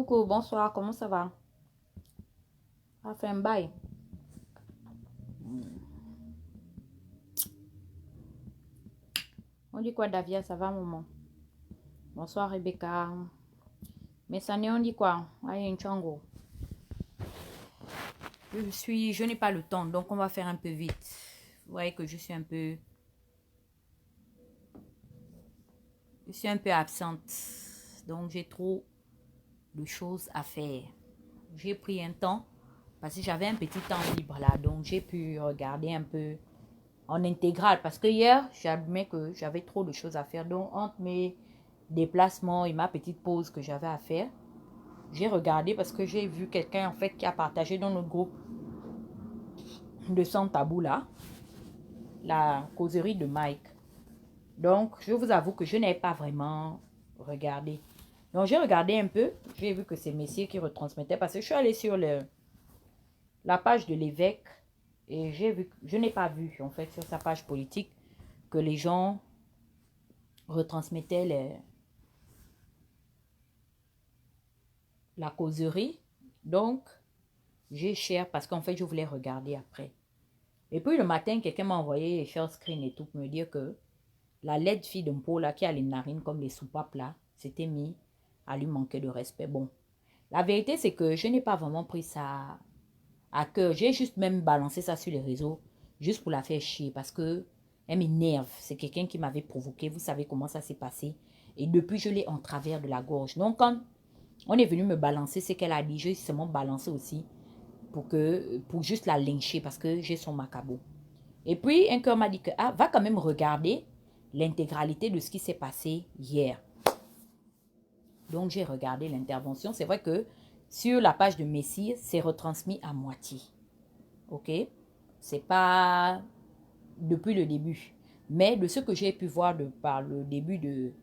Coucou, bonsoir, comment ça va? Ça fait un bail. On dit quoi, Davia? Ça va, maman? Bonsoir, Rebecca. Mais ça on dit quoi? Aïe, un chango. Je n'ai pas le temps, donc on va faire un peu vite. Vous voyez que je suis un peu absente. Donc j'ai trop de choses à faire. J'ai pris un temps parce que j'avais un petit temps libre là, donc j'ai pu regarder un peu en intégral parce que hier, j'admets que j'avais trop de choses à faire. Donc entre mes déplacements et ma petite pause que j'avais à faire, j'ai regardé parce que j'ai vu quelqu'un en fait qui a partagé dans notre groupe de Sans Tabou là, la causerie de Mike. Donc je vous avoue que je n'ai pas vraiment regardé. Donc j'ai regardé un peu, j'ai vu que c'est Messier qui retransmettait parce que je suis allée sur la page de l'évêque et j'ai vu, je n'ai pas vu en fait sur sa page politique que les gens retransmettaient la causerie. Donc j'ai cher parce qu'en fait je voulais regarder après. Et puis le matin, quelqu'un m'a envoyé share screen et tout pour me dire que la laide fille de Mpo là, qui a les narines comme les soupapes là, s'était mis à lui manquer de respect. Bon, la vérité c'est que je n'ai pas vraiment pris ça à cœur. J'ai juste même balancé ça sur les réseaux, juste pour la faire chier parce que elle m'énerve. C'est quelqu'un qui m'avait provoqué. Vous savez comment ça s'est passé. Et depuis, je l'ai en travers de la gorge. Donc quand on est venu me balancer ce qu'elle a dit, j'ai seulement balancé aussi pour juste la lyncher parce que j'ai son macabo. Et puis, un cœur m'a dit que, ah, va quand même regarder l'intégralité de ce qui s'est passé hier. Donc, j'ai regardé l'intervention. C'est vrai que sur la page de Messie, c'est retransmis à moitié. OK? C'est pas depuis le début. Mais de ce que j'ai pu voir par le début du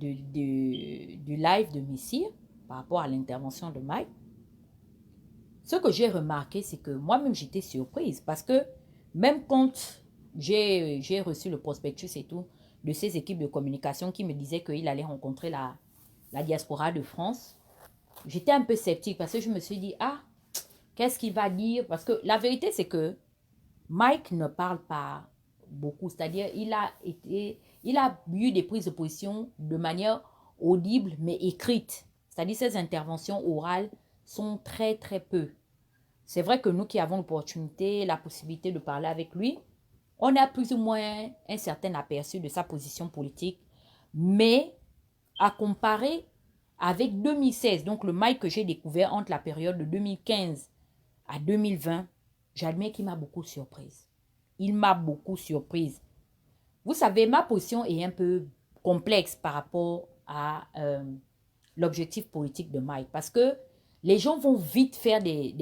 live de Messie, par rapport à l'intervention de Mike, ce que j'ai remarqué, c'est que moi-même, j'étais surprise parce que même quand j'ai reçu le prospectus et tout de ces équipes de communication qui me disaient qu'il allait rencontrer la diaspora de France, j'étais un peu sceptique parce que je me suis dit, ah, qu'est-ce qu'il va dire? Parce que la vérité, c'est que Mike ne parle pas beaucoup. C'est-à-dire, il a eu des prises de position de manière audible, mais écrite. C'est-à-dire, ses interventions orales sont très, très peu. C'est vrai que nous qui avons l'opportunité, la possibilité de parler avec lui, on a plus ou moins un certain aperçu de sa position politique. Mais à comparer avec 2016, donc le Mike que j'ai découvert entre la période de 2015 à 2020, j'admets qu'il m'a beaucoup surprise. Il m'a beaucoup surprise. Vous savez, ma position est un peu complexe par rapport à l'objectif politique de Mike. Parce que les gens vont vite faire des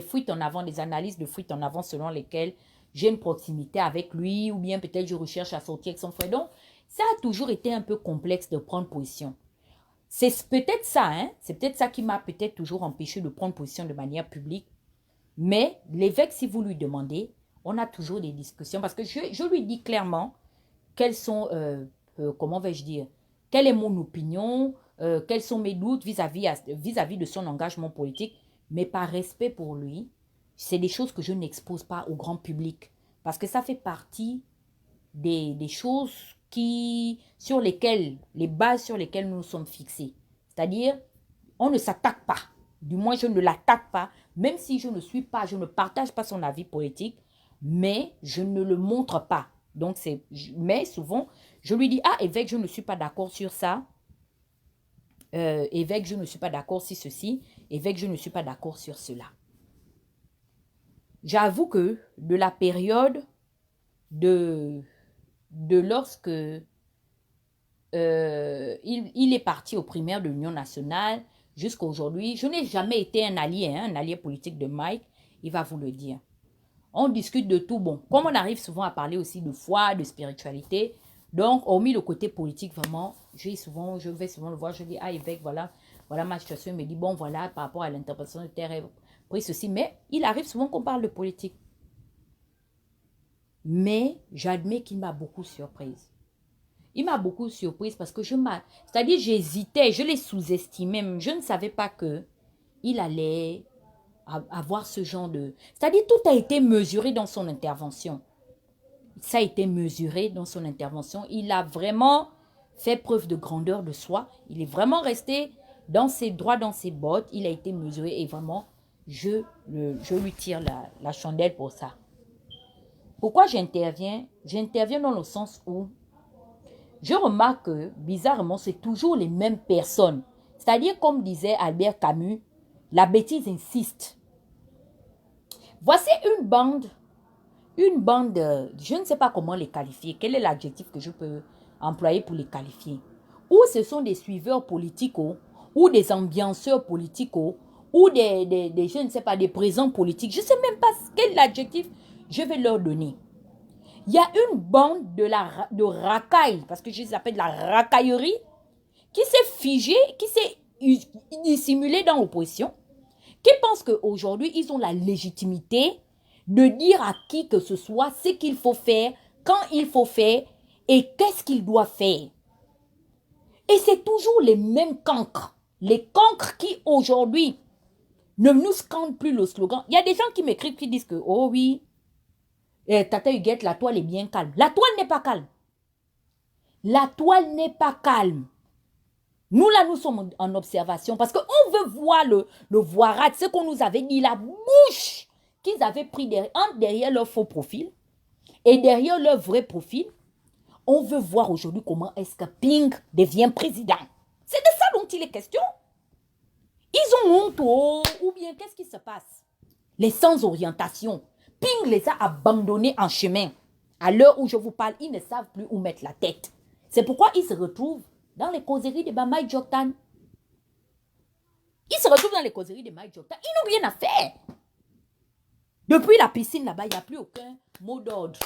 fuites en avant, des analyses de fuites en avant selon lesquelles j'ai une proximité avec lui ou bien peut-être je recherche à sortir avec son frère. Donc, ça a toujours été un peu complexe de prendre position. C'est peut-être ça, hein? C'est peut-être ça qui m'a peut-être toujours empêché de prendre position de manière publique. Mais l'évêque, si vous lui demandez, on a toujours des discussions parce que je lui dis clairement quelles sont, comment vais-je dire, quelle est mon opinion, quels sont mes doutes vis-à-vis de son engagement politique, mais par respect pour lui, c'est des choses que je n'expose pas au grand public parce que ça fait partie des choses les bases sur lesquelles nous nous sommes fixés. C'est-à-dire, on ne s'attaque pas. Du moins, je ne l'attaque pas, même si je ne partage pas son avis politique, mais je ne le montre pas. Donc, mais souvent, je lui dis, ah, évêque, je ne suis pas d'accord sur ça. Évêque, je ne suis pas d'accord sur ceci. Évêque, je ne suis pas d'accord sur cela. J'avoue que de la période de lorsque il est parti aux primaires de l'Union nationale jusqu'à aujourd'hui, je n'ai jamais été un allié politique de Mike, il va vous le dire. On discute de tout. Bon, comme on arrive souvent à parler aussi de foi, de spiritualité, donc, hormis le côté politique, vraiment, je vais souvent le voir, je dis, ah, évêque, voilà ma situation. Il me dit, bon, voilà, par rapport à l'interprétation de terre, pris ceci. Mais il arrive souvent qu'on parle de politique. Mais j'admets qu'il m'a beaucoup surprise. il m'a beaucoup surprise parce que c'est-à-dire j'hésitais, je l'ai sous-estimé, je ne savais pas que il allait avoir ce genre de... C'est-à-dire tout a été mesuré dans son intervention. Ça a été mesuré dans son intervention. Il a vraiment fait preuve de grandeur de soi. Il est vraiment resté dans ses droits, dans ses bottes. Il a été mesuré et vraiment, je lui tire la chandelle pour ça. Pourquoi j'interviens? J'interviens dans le sens où je remarque que, bizarrement, c'est toujours les mêmes personnes. C'est-à-dire, comme disait Albert Camus, la bêtise insiste. Voici une bande, je ne sais pas comment les qualifier. Quel est l'adjectif que je peux employer pour les qualifier? Ou ce sont des suiveurs politiques, ou des ambianceurs politiques, ou je ne sais pas, des présents politiques. Je ne sais même pas quel adjectif je vais leur donner. Il y a une bande de racailles, parce que je les appelle de la racaillerie, qui s'est figée, qui s'est dissimulée dans l'opposition, qui pensent qu'aujourd'hui, ils ont la légitimité de dire à qui que ce soit ce qu'il faut faire, quand il faut faire et qu'est-ce qu'il doit faire. Et c'est toujours les mêmes cancres. Les cancres qui, aujourd'hui, ne nous scandent plus le slogan. Il y a des gens qui m'écrivent, qui disent que, oh oui, Tata Huguette, la toile est bien calme. La toile n'est pas calme. La toile n'est pas calme. Nous, là, nous sommes en observation parce qu'on veut voir le voirat, ce qu'on nous avait dit, la bouche qu'ils avaient pris derrière leur faux profil et derrière leur vrai profil. On veut voir aujourd'hui comment est-ce que Ping devient président. C'est de ça dont il est question. Ils ont honte, ou bien qu'est-ce qui se passe? Les sans orientation. Ping les a abandonnés en chemin. À l'heure où je vous parle, ils ne savent plus où mettre la tête. C'est pourquoi ils se retrouvent dans les causeries de Mike Joktan. Ils se retrouvent dans les causeries de Mike Joktan. Ils n'ont rien à faire. Depuis la piscine là-bas, il n'y a plus aucun mot d'ordre.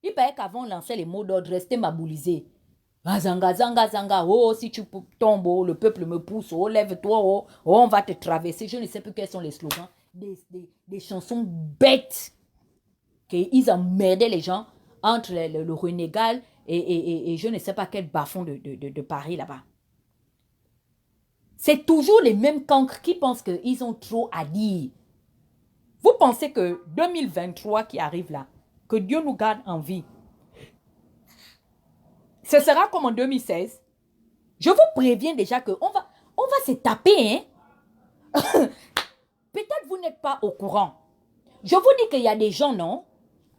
Il paraît qu'avant on lançait les mots d'ordre, restez maboulisés. Zanga, zanga, zanga, oh, si tu tombes, oh, le peuple me pousse, oh, lève-toi, oh, on va te traverser. Je ne sais plus quels sont les slogans. Des chansons bêtes. Qu'ils emmerdaient les gens entre le renégat et je ne sais pas quel bas-fond de Paris là-bas. C'est toujours les mêmes cancres qui pensent qu'ils ont trop à dire. Vous pensez que 2023 qui arrive là, que Dieu nous garde en vie, ce sera comme en 2016? Je vous préviens déjà qu'on va se taper. Hein? Peut-être vous n'êtes pas au courant. Je vous dis qu'il y a des gens, non?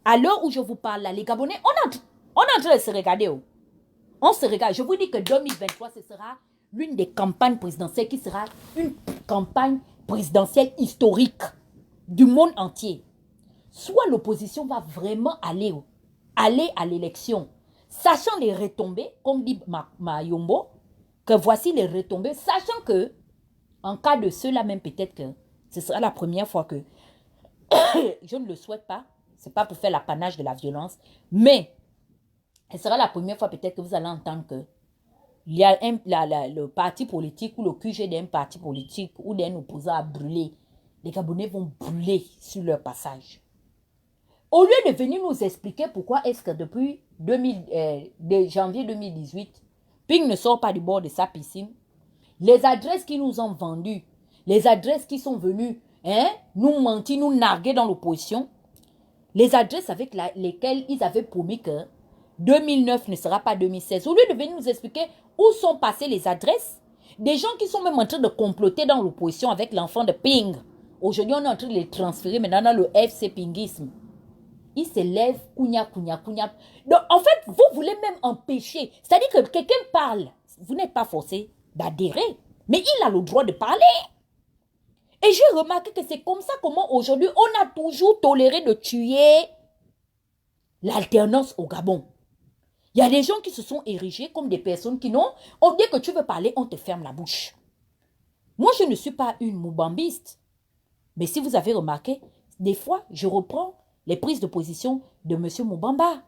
À l'heure où je vous parle là, les Gabonais, on est en train de se regarder. Oh. On se regarde. Je vous dis que 2023, ce sera l'une des campagnes présidentielles qui sera une campagne présidentielle historique du monde entier. Soit l'opposition va vraiment aller à l'élection, sachant les retombées, comme dit Mayombo, que voici les retombées, sachant que, en cas de cela même, peut-être que ce sera la première fois que, je ne le souhaite pas, c'est pas pour faire l'apanage de la violence, mais ce sera la première fois peut-être que vous allez entendre que il y a le parti politique ou le QG d'un parti politique ou d'un opposant à brûler. Les Gabonais vont brûler sur leur passage. Au lieu de venir nous expliquer pourquoi est-ce que depuis janvier 2018, Ping ne sort pas du bord de sa piscine, les adresses qu'ils nous ont vendues, les adresses qui sont venues nous mentir, nous narguer dans l'opposition, les adresses avec lesquelles ils avaient promis que 2009 ne sera pas 2016. Au lieu de venir nous expliquer où sont passées les adresses, des gens qui sont même en train de comploter dans l'opposition avec l'enfant de Ping. Aujourd'hui, on est en train de les transférer maintenant dans le FC Pingisme. Ils se lèvent, couigna. Donc, en fait, vous voulez même empêcher. C'est-à-dire que quelqu'un parle. Vous n'êtes pas forcé d'adhérer. Mais il a le droit de parler. Et j'ai remarqué que c'est comme ça comment aujourd'hui, on a toujours toléré de tuer l'alternance au Gabon. Il y a des gens qui se sont érigés comme des personnes qui n'ont... Dès que tu veux parler, on te ferme la bouche. Moi, je ne suis pas une moubambiste. Mais si vous avez remarqué, des fois, je reprends les prises de position de M. Moubamba.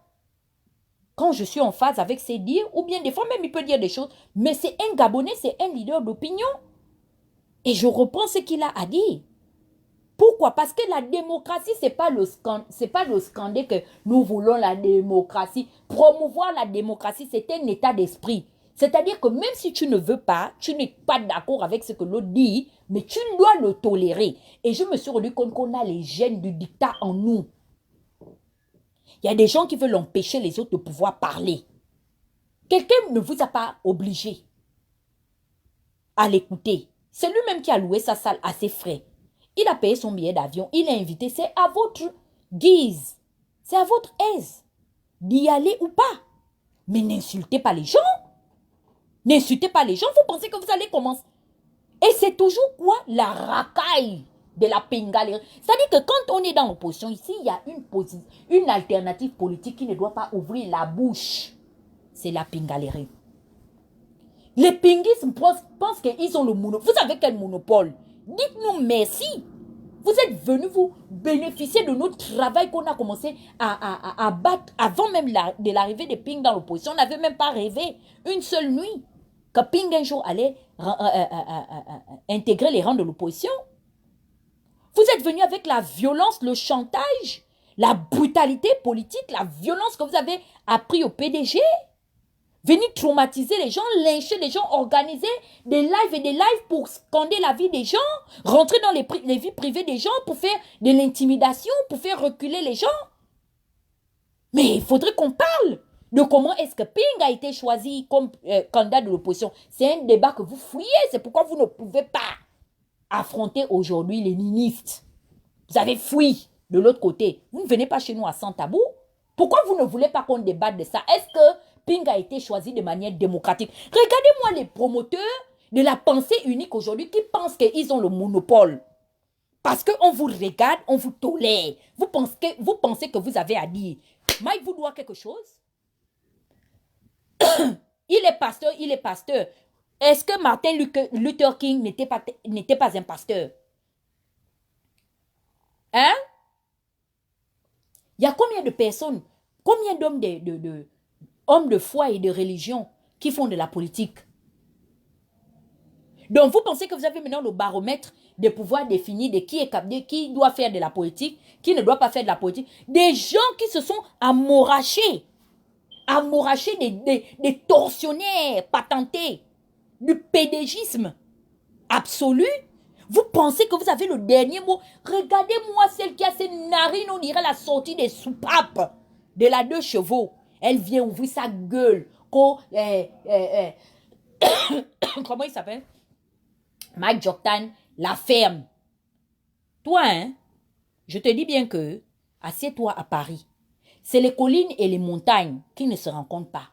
Quand je suis en phase avec ses dires, ou bien des fois même il peut dire des choses, mais c'est un Gabonais, c'est un leader d'opinion. Et je reprends ce qu'il a à dire. Pourquoi Pourquoi? Parce que la démocratie, c'est pas le scandale que nous voulons la démocratie. Promouvoir la démocratie, c'est un état d'esprit. C'est-à-dire que même si tu ne veux pas, tu n'es pas d'accord avec ce que l'autre dit, mais tu dois le tolérer. Et je me suis rendu compte qu'on a les gènes du dictat en nous. Il y a des gens qui veulent empêcher les autres de pouvoir parler. Quelqu'un ne vous a pas obligé à l'écouter. C'est lui-même qui a loué sa salle à ses frais. Il a payé son billet d'avion, il est invité. C'est à votre guise. C'est à votre aise d'y aller ou pas. Mais n'insultez pas les gens. N'insultez pas les gens. Vous pensez que vous allez commencer. Et c'est toujours quoi? La racaille de la pingalerie. C'est-à-dire que quand on est dans l'opposition, ici, il y a une alternative politique qui ne doit pas ouvrir la bouche. C'est la pingalerie. Les pinguistes pensent qu'ils ont le monopole. Vous avez quel monopole? Dites-nous merci. Vous êtes venus vous bénéficier de notre travail qu'on a commencé à battre avant même de l'arrivée des Ping dans l'opposition. On n'avait même pas rêvé une seule nuit que Ping un jour allait intégrer les rangs de l'opposition. Vous êtes venus avec la violence, le chantage, la brutalité politique, la violence que vous avez appris au PDG. Venir traumatiser les gens, lyncher les gens, organiser des lives et des lives pour scander la vie des gens, rentrer dans les vies privées des gens pour faire de l'intimidation, pour faire reculer les gens. Mais il faudrait qu'on parle de comment est-ce que Ping a été choisi comme candidat de l'opposition. C'est un débat que vous fouillez, c'est pourquoi vous ne pouvez pas affronter aujourd'hui les ministres. Vous avez fui de l'autre côté. Vous ne venez pas chez nous à sans tabou. Pourquoi vous ne voulez pas qu'on débatte de ça? Est-ce que Ping a été choisi de manière démocratique? Regardez-moi les promoteurs de la pensée unique aujourd'hui qui pensent qu'ils ont le monopole. Parce qu'on vous regarde, on vous tolère. Vous pensez que vous avez à dire. Mike vous doit quelque chose? Il est pasteur, il est pasteur. Est-ce que Martin Luther King n'était pas un pasteur? Hein? Il y a combien de personnes, combien d'hommes hommes de foi et de religion qui font de la politique? Donc, vous pensez que vous avez maintenant le baromètre de pouvoir définir de qui doit faire de la politique, qui ne doit pas faire de la politique. Des gens qui se sont amourachés des tortionnaires patentés, du pédégisme absolu. Vous pensez que vous avez le dernier mot? Regardez-moi celle qui a ses narines, on dirait la sortie des soupapes de la 2 chevaux. Elle vient ouvrir sa gueule. Comment il s'appelle? Mike Jordan la ferme. Toi, hein, je te dis bien que, assieds-toi à Paris. C'est les collines et les montagnes qui ne se rencontrent pas.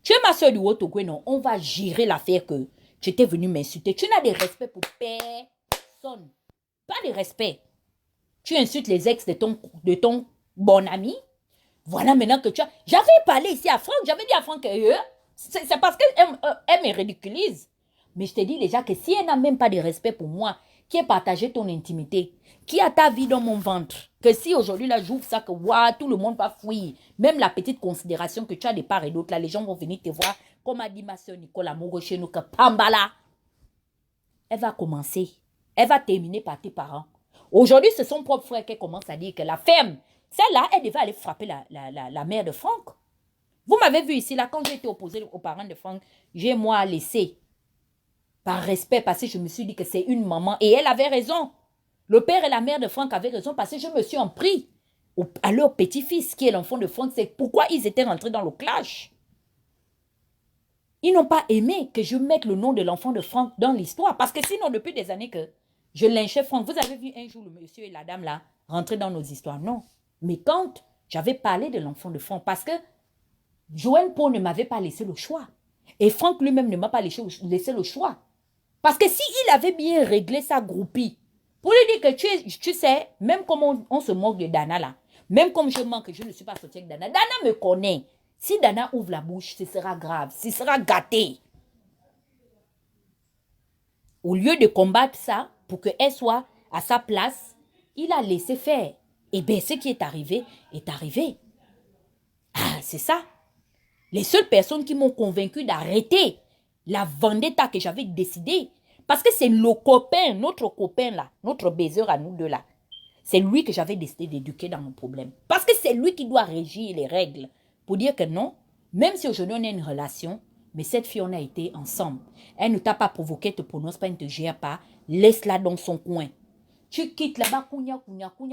Tu es ma soeur du Haut-Togo, non? On va gérer l'affaire que tu étais venu m'insulter. Tu n'as de respect pour personne. Pas de respect. Tu insultes les ex de ton bon ami. Voilà maintenant que tu as... J'avais parlé ici à Franck. J'avais dit à Franck que c'est parce qu'elle me ridiculise. Mais je te dis déjà que si elle n'a même pas de respect pour moi, qui a partagé ton intimité, qui a ta vie dans mon ventre, que si aujourd'hui là j'ouvre ça, que wow, tout le monde va fuir, même la petite considération que tu as de part et d'autre, là les gens vont venir te voir, comme a dit ma soeur Nicolas Mogo chez nous, que Pambala, elle va commencer, elle va terminer par tes parents. Aujourd'hui, c'est son propre frère qui commence à dire que la ferme, celle-là, elle devait aller frapper la mère de Franck. Vous m'avez vu ici, là, quand j'ai été opposé aux parents de Franck, j'ai moi laissé. Par respect, parce que je me suis dit que c'est une maman. Et elle avait raison. Le père et la mère de Franck avaient raison parce que je me suis en pris à leur petit-fils qui est l'enfant de Franck. C'est pourquoi ils étaient rentrés dans le clash. Ils n'ont pas aimé que je mette le nom de l'enfant de Franck dans l'histoire. Parce que sinon, depuis des années que je lynchais Franck, vous avez vu un jour le monsieur et la dame là rentrer dans nos histoires. Non. Mais quand j'avais parlé de l'enfant de Franck, parce que Joël Paul ne m'avait pas laissé le choix. Et Franck lui-même ne m'a pas laissé le choix. Parce que s'il avait bien réglé sa groupie, pour lui dire que tu sais, même comme on se moque de Dana là, même comme je manque que je ne suis pas sortie avec Dana, Dana me connaît. Si Dana ouvre la bouche, ce sera grave, ce sera gâté. Au lieu de combattre ça, pour qu'elle soit à sa place, il a laissé faire. Et bien, ce qui est arrivé, est arrivé. Ah, c'est ça. Les seules personnes qui m'ont convaincu d'arrêter la vendetta que j'avais décidé, parce que c'est le copain, notre copain là, notre baiser à nous deux là. c'est lui que j'avais décidé d'éduquer dans mon problème. Parce que c'est lui qui doit régir les règles pour dire que non, même si aujourd'hui on a une relation, mais cette fille, on a été ensemble. Elle ne t'a pas provoqué, ne te prononce pas, elle ne te gère pas. Laisse-la dans son coin. Tu quittes là-bas, kounia,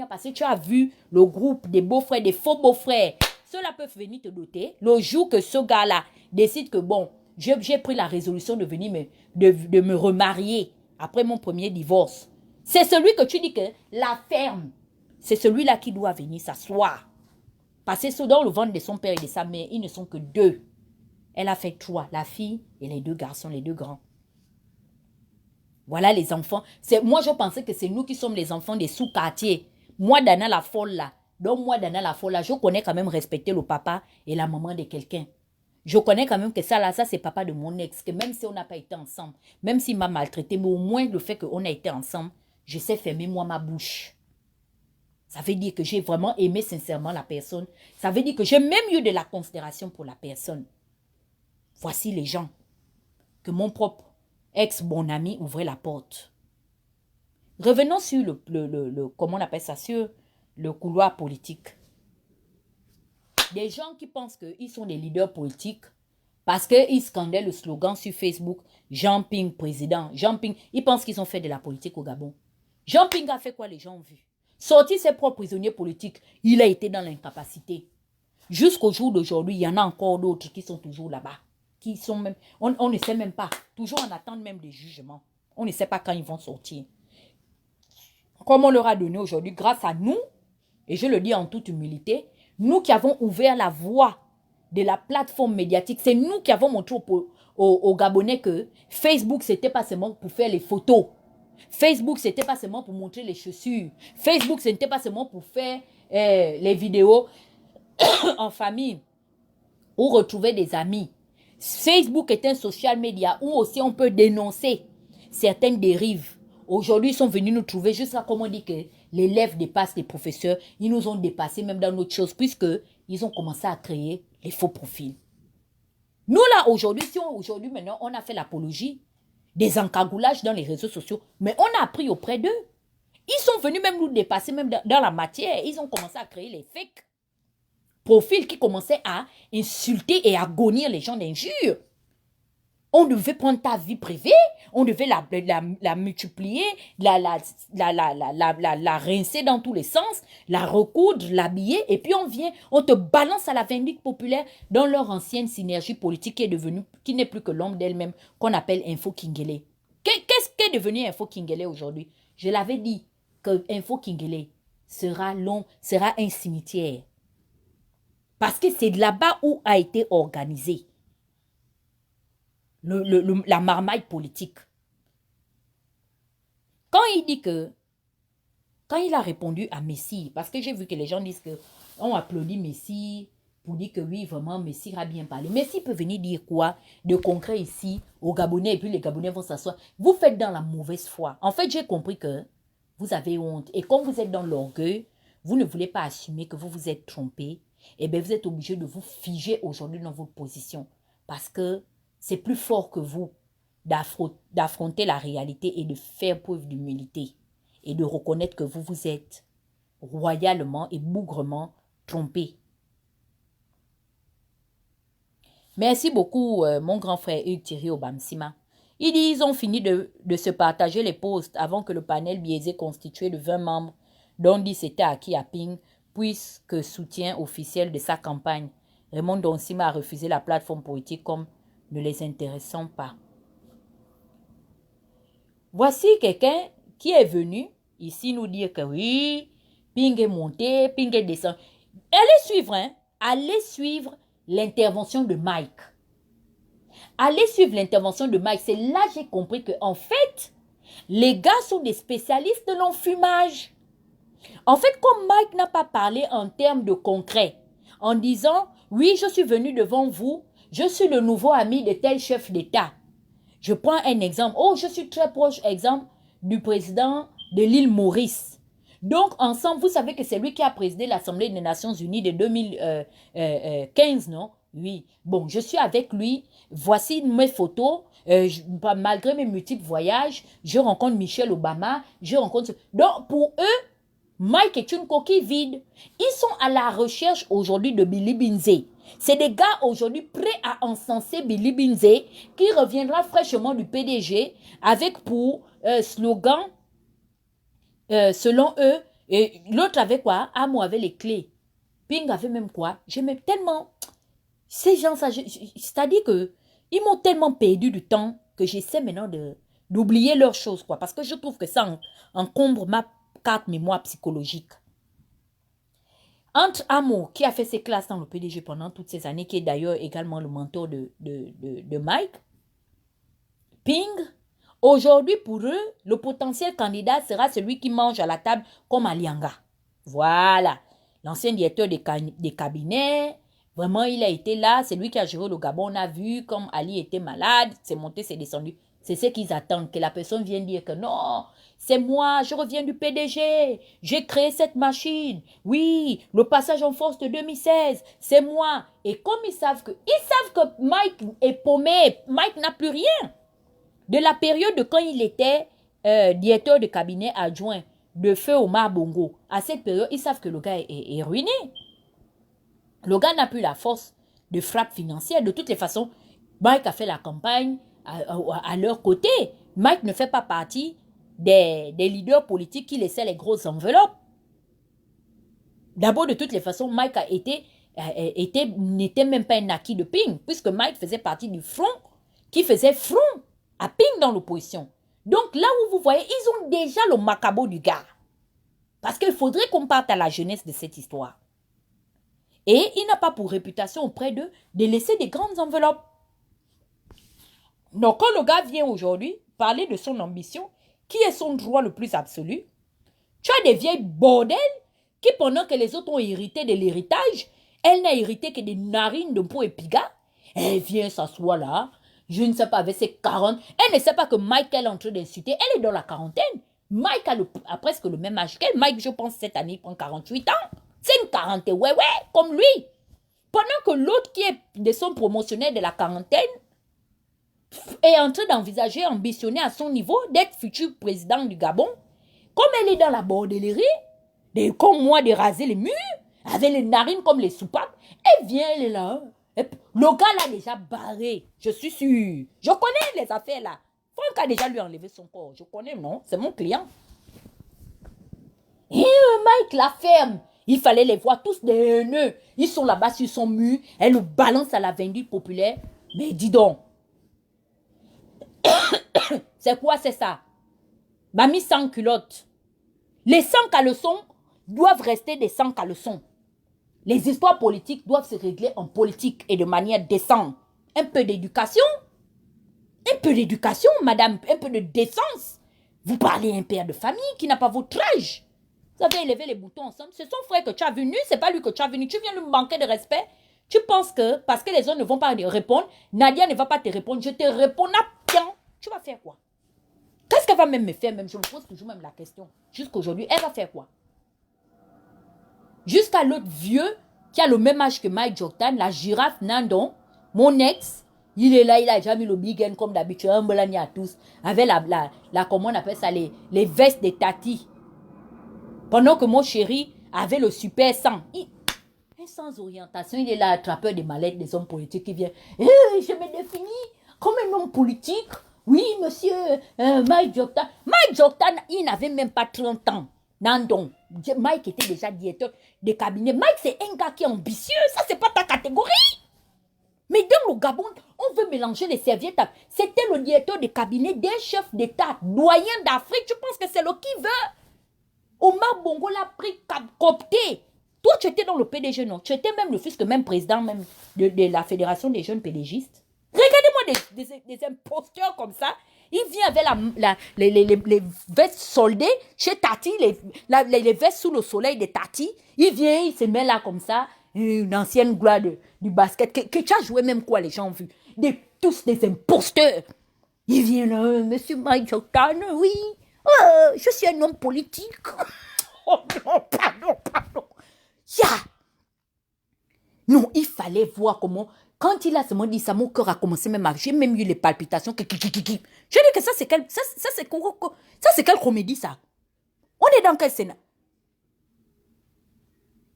parce que tu as vu le groupe des beaux-frères, des faux beaux-frères. Ceux-là peuvent venir te doter. Le jour que ce gars-là décide que, bon, j'ai pris la résolution de venir de me remarier après mon premier divorce. C'est celui que tu dis que la ferme, c'est celui-là qui doit venir s'asseoir. Passer sous dans le ventre de son père et de sa mère, ils ne sont que deux. Elle a fait trois, la fille et les deux garçons, les deux grands. Voilà les enfants. Moi, je pensais que c'est nous qui sommes les enfants des sous-quartiers. Moi, Dana la folle là. Donc, moi, Dana la folle là, je connais quand même respecter le papa et la maman de quelqu'un. Je connais quand même que ça là, ça c'est papa de mon ex. Que même si on n'a pas été ensemble, même s'il m'a maltraité, mais au moins le fait qu'on a été ensemble, je sais fermer moi ma bouche. Ça veut dire que j'ai vraiment aimé sincèrement la personne. Ça veut dire que j'ai même eu de la considération pour la personne. Voici les gens que mon propre ex-bon ami ouvrait la porte. Revenons sur comment on appelle ça, sur le couloir politique. Des gens qui pensent qu'ils sont des leaders politiques parce qu'ils scandaient le slogan sur Facebook, Jean Ping président, Jean Ping, ils pensent qu'ils ont fait de la politique au Gabon. Jean Ping a fait quoi les gens ont vu? Sorti ses propres prisonniers politiques, il a été dans l'incapacité. Jusqu'au jour d'aujourd'hui, il y en a encore d'autres qui sont toujours là-bas. Qui sont même, on ne sait même pas. Toujours en attente même des jugements. On ne sait pas quand ils vont sortir. Comme on leur a donné aujourd'hui, grâce à nous, et je le dis en toute humilité, nous qui avons ouvert la voie de la plateforme médiatique, c'est nous qui avons montré aux Gabonais que Facebook, c'était pas seulement pour faire les photos. Facebook, c'était pas seulement pour montrer les chaussures. Facebook, ce n'était pas seulement pour faire les vidéos en famille ou retrouver des amis. Facebook est un social media où aussi on peut dénoncer certaines dérives. Aujourd'hui, ils sont venus nous trouver jusqu'à, comme on dit, que l'élève dépasse les professeurs. Ils nous ont dépassés même dans notre chose, puisqu'ils ont commencé à créer les faux profils. Nous, là, aujourd'hui, aujourd'hui, maintenant, on a fait l'apologie des encagoulages dans les réseaux sociaux, mais on a appris auprès d'eux. Ils sont venus même nous dépasser, même dans la matière. Ils ont commencé à créer les fakes profils qui commençaient à insulter et à agonir les gens d'injures. On devait prendre ta vie privée, on devait la multiplier, la rincer dans tous les sens, la recoudre, l'habiller, et puis on te balance à la vindicte populaire dans leur ancienne synergie politique qui n'est plus que l'ombre d'elle-même, qu'on appelle Info Kingele. Qu'est-ce qu'est devenu Info Kingele aujourd'hui? Je l'avais dit que Info Kingele sera un cimetière. Parce que c'est là-bas où a été organisé la marmaille politique. Quand il a répondu à Messi, parce que j'ai vu que les gens disent qu'on applaudit Messi pour dire que oui, vraiment, Messi a bien parlé. Messi peut venir dire quoi de concret ici aux Gabonais et puis les Gabonais vont s'asseoir. Vous faites dans la mauvaise foi. En fait, j'ai compris que vous avez honte. Et comme vous êtes dans l'orgueil, vous ne voulez pas assumer que vous vous êtes trompé. Eh bien, vous êtes obligé de vous figer aujourd'hui dans votre position. Parce que c'est plus fort que vous d'affronter la réalité et de faire preuve d'humilité. Et de reconnaître que vous vous êtes royalement et bougrement trompé. Merci beaucoup, mon grand frère Hugues Thierry Obamsima. Il dit ils ont fini de se partager les postes avant que le panel biaisé constitué de 20 membres, dont 10 étaient acquis à Ping, puisque soutien officiel de sa campagne. Raymond Donsima a refusé la plateforme politique comme ne les intéressant pas. Voici quelqu'un qui est venu ici nous dire que oui, Ping est monté, Ping est descendu. Allez suivre l'intervention de Mike. Allez suivre l'intervention de Mike. C'est là que j'ai compris qu'en fait, les gars sont des spécialistes de l'enfumage. En fait, comme Mike n'a pas parlé en termes de concret, en disant, oui, je suis venu devant vous, je suis le nouveau ami de tel chef d'État. Je prends un exemple. Oh, je suis très proche, exemple, du président de l'île Maurice. Donc, ensemble, vous savez que c'est lui qui a présidé l'Assemblée des Nations Unies de 2015, non? Oui. Bon, je suis avec lui. Voici mes photos. Malgré mes multiples voyages, je rencontre Michelle Obama. Donc, pour eux, Mike est une coquille vide. Ils sont à la recherche aujourd'hui de Billy Binze. C'est des gars aujourd'hui prêts à encenser Billy Binze qui reviendra fraîchement du PDG avec pour slogan, selon eux, et l'autre avait quoi? Amo avait les clés. Ping avait même quoi? J'aimais tellement ces gens, c'est-à-dire que ils m'ont tellement perdu du temps que j'essaie maintenant d'oublier leurs choses, quoi. Parce que je trouve que ça encombre ma carte mémoire psychologique. Entre Amo, qui a fait ses classes dans le PDG pendant toutes ces années, qui est d'ailleurs également le mentor de Mike, Ping, aujourd'hui pour eux, le potentiel candidat sera celui qui mange à la table comme Alianga. Voilà. L'ancien directeur des cabinets, vraiment il a été là, c'est lui qui a géré le Gabon, on a vu comme Ali était malade, c'est monté, c'est descendu. C'est ce qu'ils attendent, que la personne vienne dire que non, c'est moi, je reviens du PDG, j'ai créé cette machine. Oui, le passage en force de 2016, c'est moi. Et comme ils savent que Mike est paumé, Mike n'a plus rien. De la période de quand il était directeur de cabinet adjoint de feu Omar Bongo, à cette période, ils savent que le gars est ruiné. Le gars n'a plus la force de frappe financière. De toutes les façons, Mike a fait la campagne à leur côté. Mike ne fait pas partie des leaders politiques qui laissaient les grosses enveloppes. D'abord, de toutes les façons, Mike n'était même pas un acquis de Ping, puisque Mike faisait partie du front qui faisait front à Ping dans l'opposition. Donc là où vous voyez, ils ont déjà le macabo du gars. Parce qu'il faudrait qu'on parte à la jeunesse de cette histoire. Et il n'a pas pour réputation auprès d'eux de laisser des grandes enveloppes. Donc quand le gars vient aujourd'hui parler de son ambition, qui est son droit le plus absolu, tu as des vieilles bordels qui pendant que les autres ont hérité de l'héritage, elle n'a hérité que des narines de peau et piga. Elle vient s'asseoir là, je ne sais pas, avec ses 40. Elle ne sait pas que Mike, elle est en train d'insulter. Elle est dans la quarantaine. Mike a presque le même âge qu'elle. Mike, je pense, cette année, il prend 48 ans. C'est une quarantaine, ouais, comme lui. Pendant que l'autre qui est de son promotionnaire de la quarantaine est en train d'envisager, ambitionner à son niveau d'être futur président du Gabon, comme elle est dans la bordellerie, comme moi, de raser les murs, avec les narines comme les soupapes, elle vient, elle est là. Le gars l'a déjà barré, je suis sûr. Je connais les affaires là. Franck a déjà lui enlevé son corps. Je connais, non? C'est mon client. Et Mike la ferme. Il fallait les voir tous des haineux. Ils sont là-bas sur son mur. Elle le balance à la vindicte populaire. Mais dis donc. C'est quoi, c'est ça? Mamie sans culotte. Les sans caleçons doivent rester des sans caleçons. Les histoires politiques doivent se régler en politique et de manière décente. Un peu d'éducation. Un peu d'éducation, madame. Un peu de décence. Vous parlez à un père de famille qui n'a pas votre âge. Vous avez élevé les boutons ensemble. C'est son frère que tu as vu nu. C'est pas lui que tu as vu nu. Tu viens lui manquer de respect. Tu penses que parce que les autres ne vont pas répondre, Nadia ne va pas te répondre. Je te réponds à bien. Tu vas faire quoi? Qu'est-ce qu'elle va même me faire? Même je me pose toujours même la question. Jusqu'aujourd'hui, elle va faire quoi? Jusqu'à l'autre vieux qui a le même âge que Mike Jordan, la girafe Nandon, mon ex, il est là, il a déjà mis le big end comme d'habitude, un belani à tous, avec comment on appelle ça, les vestes des tatis. Pendant que mon chéri avait le super sang. Sans orientation, il est là, attrapeur des mallettes des hommes politiques qui viennent. Je me définis comme un homme politique. Oui, monsieur Mike Jordan. Mike Jordan, il n'avait même pas 30 ans. Nandon. Mike était déjà directeur de cabinet. Mike, c'est un gars qui est ambitieux. Ça, c'est pas ta catégorie. Mais dans le Gabon, on veut mélanger les serviettes. C'était le directeur de cabinet d'un chef d'État, doyen d'Afrique. Tu penses que c'est le qui veut? Omar Bongo l'a pris coopté. Toi, tu étais dans le PDG, non? Tu étais même le fils que même président même de la Fédération des jeunes pédégistes. Regardez-moi des imposteurs comme ça. Il vient avec les vestes soldées chez Tati, les vestes sous le soleil de Tati. Il vient, il se met là comme ça, une ancienne gloire du basket, que tu as joué même quoi, les gens ont vu. Tous des imposteurs. Il vient là, monsieur Mike Jordan, oui, je suis un homme politique. Oh non, pardon. Non, il fallait voir comment... Quand il a seulement dit ça, mon cœur a commencé même à... J'ai même eu les palpitations. Je dis que ça, c'est quelle comédie, ça? On est dans quel scénario?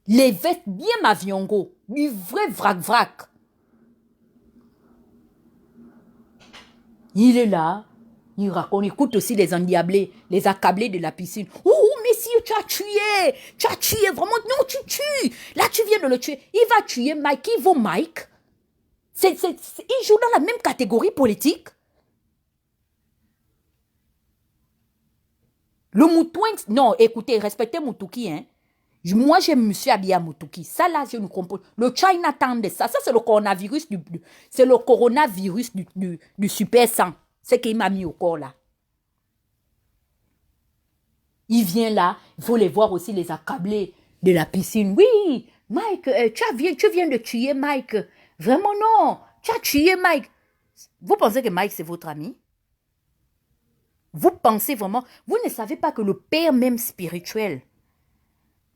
Les vestes bien maviongo. Du vrai vrac-vrac. Il est là. Il raconte, écoute aussi les endiablés, les accablés de la piscine. Oh, messieurs, tu as tué, vraiment, non, tu tues. Là, tu viens de le tuer. Il va tuer Mike, il vaut Mike. Il joue dans la même catégorie politique. Le Moutouin, non, écoutez, respectez Moutouki, hein. Moi, je me suis habillé à Moutouki. Ça, là, je ne comprends. Le Chinatown de ça, c'est le coronavirus du super sang. C'est qu'il m'a mis au corps, là. Il vient là, il faut les voir aussi, les accabler de la piscine. Oui, Mike, tu viens de tuer Mike. Vraiment non, tu as tué Mike. Vous pensez que Mike, c'est votre ami? Vous pensez vraiment, vous ne savez pas que le père même spirituel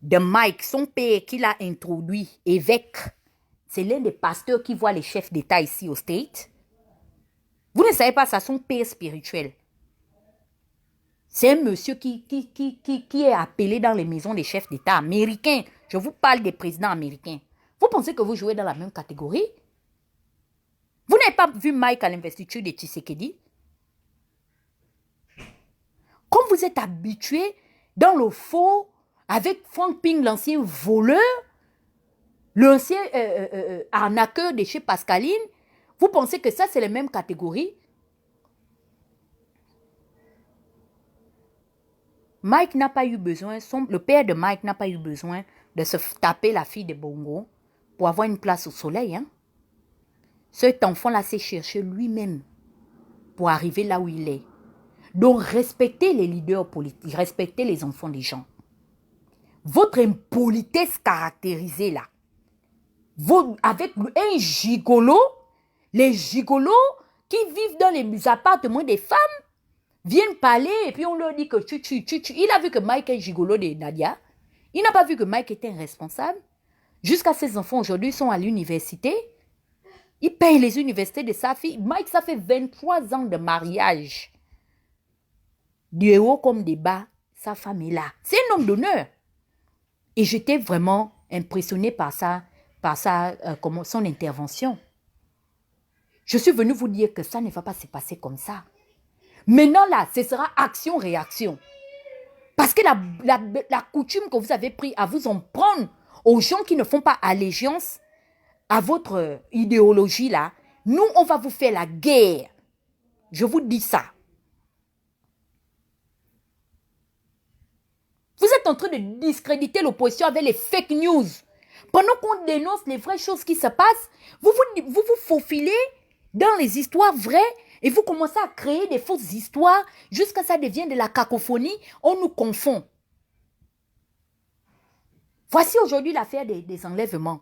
de Mike, son père qu'il a introduit, évêque, c'est l'un des pasteurs qui voit les chefs d'État ici au State. Vous ne savez pas ça, son père spirituel. C'est un monsieur qui est appelé dans les maisons des chefs d'État américains. Je vous parle des présidents américains. Vous pensez que vous jouez dans la même catégorie? Vous n'avez pas vu Mike à l'investiture de Tshisekedi? Comme vous êtes habitué dans le faux avec Frank Ping, l'ancien voleur, l'ancien arnaqueur de chez Pascaline, vous pensez que ça, c'est les mêmes catégories? Mike n'a pas eu besoin, le père de Mike n'a pas eu besoin de se taper la fille de Bongo pour avoir une place au soleil. Hein? Cet enfant-là s'est cherché lui-même pour arriver là où il est. Donc, respectez les leaders politiques, respectez les enfants des gens. Votre impolitesse caractérisée là, avec un gigolo, les gigolos qui vivent dans les appartements des femmes, viennent parler et puis on leur dit que tu. Il a vu que Mike est gigolo de Nadia. Il n'a pas vu que Mike était un responsable. Jusqu'à ses enfants aujourd'hui sont à l'université. Il paye les universités de sa fille. Mike, ça fait 23 ans de mariage. Du haut comme des bas, sa femme est là. C'est un homme d'honneur. Et j'étais vraiment impressionnée par son intervention. Je suis venue vous dire que ça ne va pas se passer comme ça. Maintenant, là, ce sera action-réaction. Parce que la coutume que vous avez pris à vous en prendre aux gens qui ne font pas allégeance à votre idéologie, là, nous, on va vous faire la guerre. Je vous dis ça. Vous êtes en train de discréditer l'opposition avec les fake news. Pendant qu'on dénonce les vraies choses qui se passent, vous faufilez dans les histoires vraies et vous commencez à créer des fausses histoires jusqu'à ce que ça devienne de la cacophonie. On nous confond. Voici aujourd'hui l'affaire des enlèvements.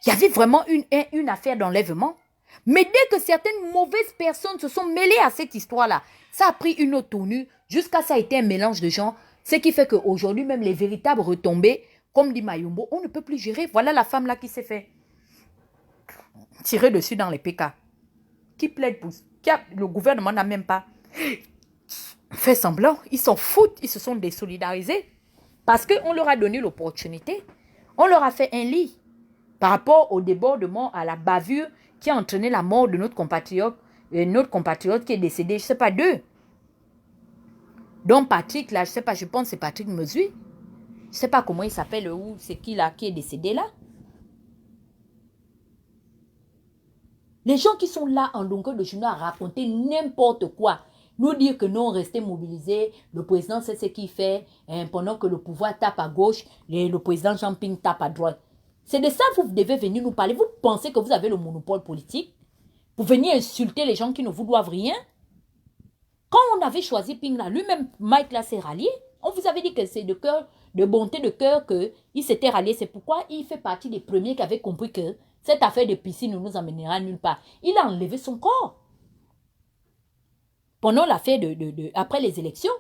Il y avait vraiment une affaire d'enlèvement. Mais dès que certaines mauvaises personnes se sont mêlées à cette histoire-là, ça a pris une autre tournure jusqu'à ça a été un mélange de gens. Ce qui fait qu'aujourd'hui, même les véritables retombées, comme dit Mayumbo, on ne peut plus gérer. Voilà la femme là qui s'est fait tirer dessus dans les PK. Qui plaide pour... Le gouvernement n'a même pas fait semblant. Ils s'en foutent. Ils se sont désolidarisés. Parce qu'on leur a donné l'opportunité. On leur a fait un lit. Par rapport au débordement, à la bavure qui a entraîné la mort de notre compatriote qui est décédé, je ne sais pas, d'eux. Donc Patrick, là, je ne sais pas, je pense que c'est Patrick Mesui. Je ne sais pas comment il s'appelle, ou c'est qui là, qui est décédé là. Les gens qui sont là en longueur de journée à raconter n'importe quoi, nous dire que non, restez mobilisés, le président sait ce qu'il fait, pendant que le pouvoir tape à gauche, le président Jean-Ping tape à droite. C'est de ça que vous devez venir nous parler. Vous pensez que vous avez le monopole politique pour venir insulter les gens qui ne vous doivent rien? Quand on avait choisi Ping là, lui-même, Mike là s'est rallié. On vous avait dit que c'est de bonté de cœur qu'il s'était rallié. C'est pourquoi il fait partie des premiers qui avaient compris que cette affaire de piscine ne nous amènera nulle part. Il a enlevé son corps. Pendant l'affaire après les élections,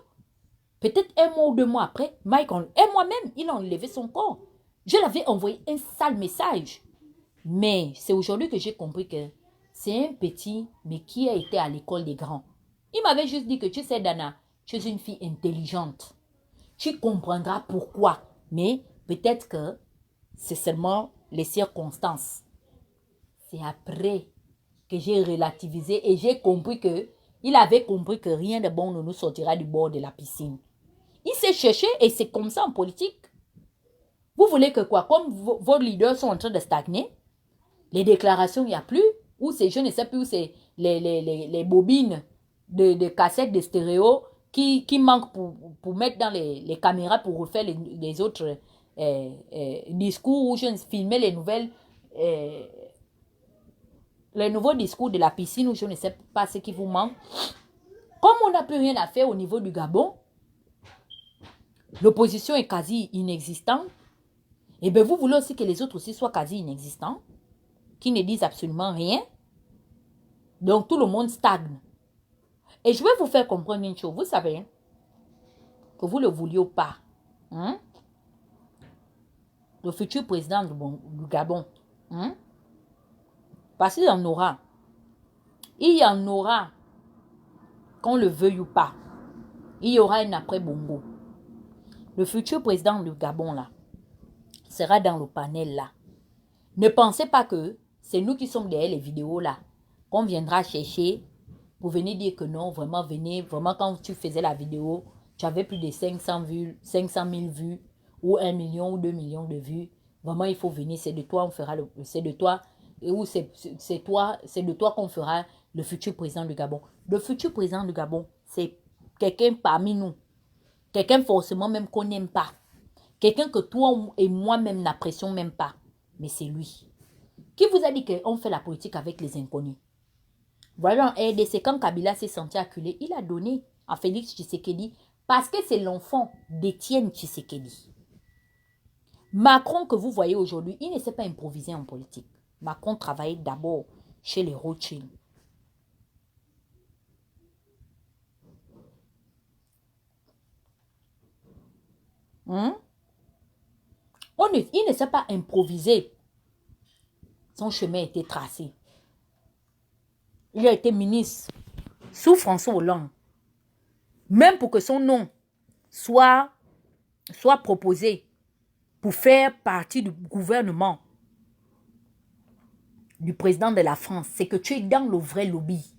peut-être un mois ou 2 mois après, Mike, et moi-même, il a enlevé son corps. Je l'avais envoyé un sale message. Mais c'est aujourd'hui que j'ai compris que c'est un petit, mais qui a été à l'école des grands. Il m'avait juste dit que tu sais, Dana, tu es une fille intelligente. Tu comprendras pourquoi. Mais Peut-être que c'est seulement les circonstances. C'est après que j'ai relativisé et j'ai compris que il avait compris que rien de bon ne nous sortira du bord de la piscine. Il s'est cherché et c'est comme ça en politique. Vous voulez que quoi? Comme vos leaders sont en train de stagner, les déclarations, il n'y a plus, ou c'est, je ne sais plus, où c'est les bobines de cassettes de stéréo qui manquent pour mettre dans les caméras pour refaire les autres discours, ou je filmer les nouveaux discours de la piscine, où je ne sais pas ce qui vous manque. Comme on n'a plus rien à faire au niveau du Gabon, l'opposition est quasi inexistante, et bien vous voulez aussi que les autres aussi soient quasi inexistants, qui ne disent absolument rien. Donc tout le monde stagne. Et je vais vous faire comprendre une chose. Vous savez que vous ne le vouliez pas. Le futur président du Gabon. Parce qu'il y en aura. Il y en aura. Qu'on le veuille ou pas. Il y aura un après Bongo. Le futur président du Gabon là sera dans le panel là. Ne pensez pas que c'est nous qui sommes derrière les vidéos là qu'on viendra chercher pour venir dire que non, vraiment, venez, vraiment quand tu faisais la vidéo, tu avais plus de 500 000 vues, ou 1 million ou 2 millions de vues. Vraiment, il faut venir, c'est de toi, on fera c'est de toi, ou c'est de toi qu'on fera le futur président du Gabon. Le futur président du Gabon, c'est quelqu'un parmi nous, quelqu'un forcément même qu'on n'aime pas, quelqu'un que toi et moi-même n'apprécions même pas, mais c'est lui. Qui vous a dit qu'on fait la politique avec les inconnus? Voilà, en RDC, quand Kabila s'est senti acculé, il a donné à Félix Tshisekedi parce que c'est l'enfant d'Étienne Tshisekedi. Macron que vous voyez aujourd'hui, il ne s'est pas improvisé en politique. Macron travaillait d'abord chez les Rothschild. Il ne s'est pas improvisé. Son chemin a été tracé. Il a été ministre sous François Hollande. Même pour que son nom soit proposé pour faire partie du gouvernement du président de la France, c'est que tu es dans le vrai lobby.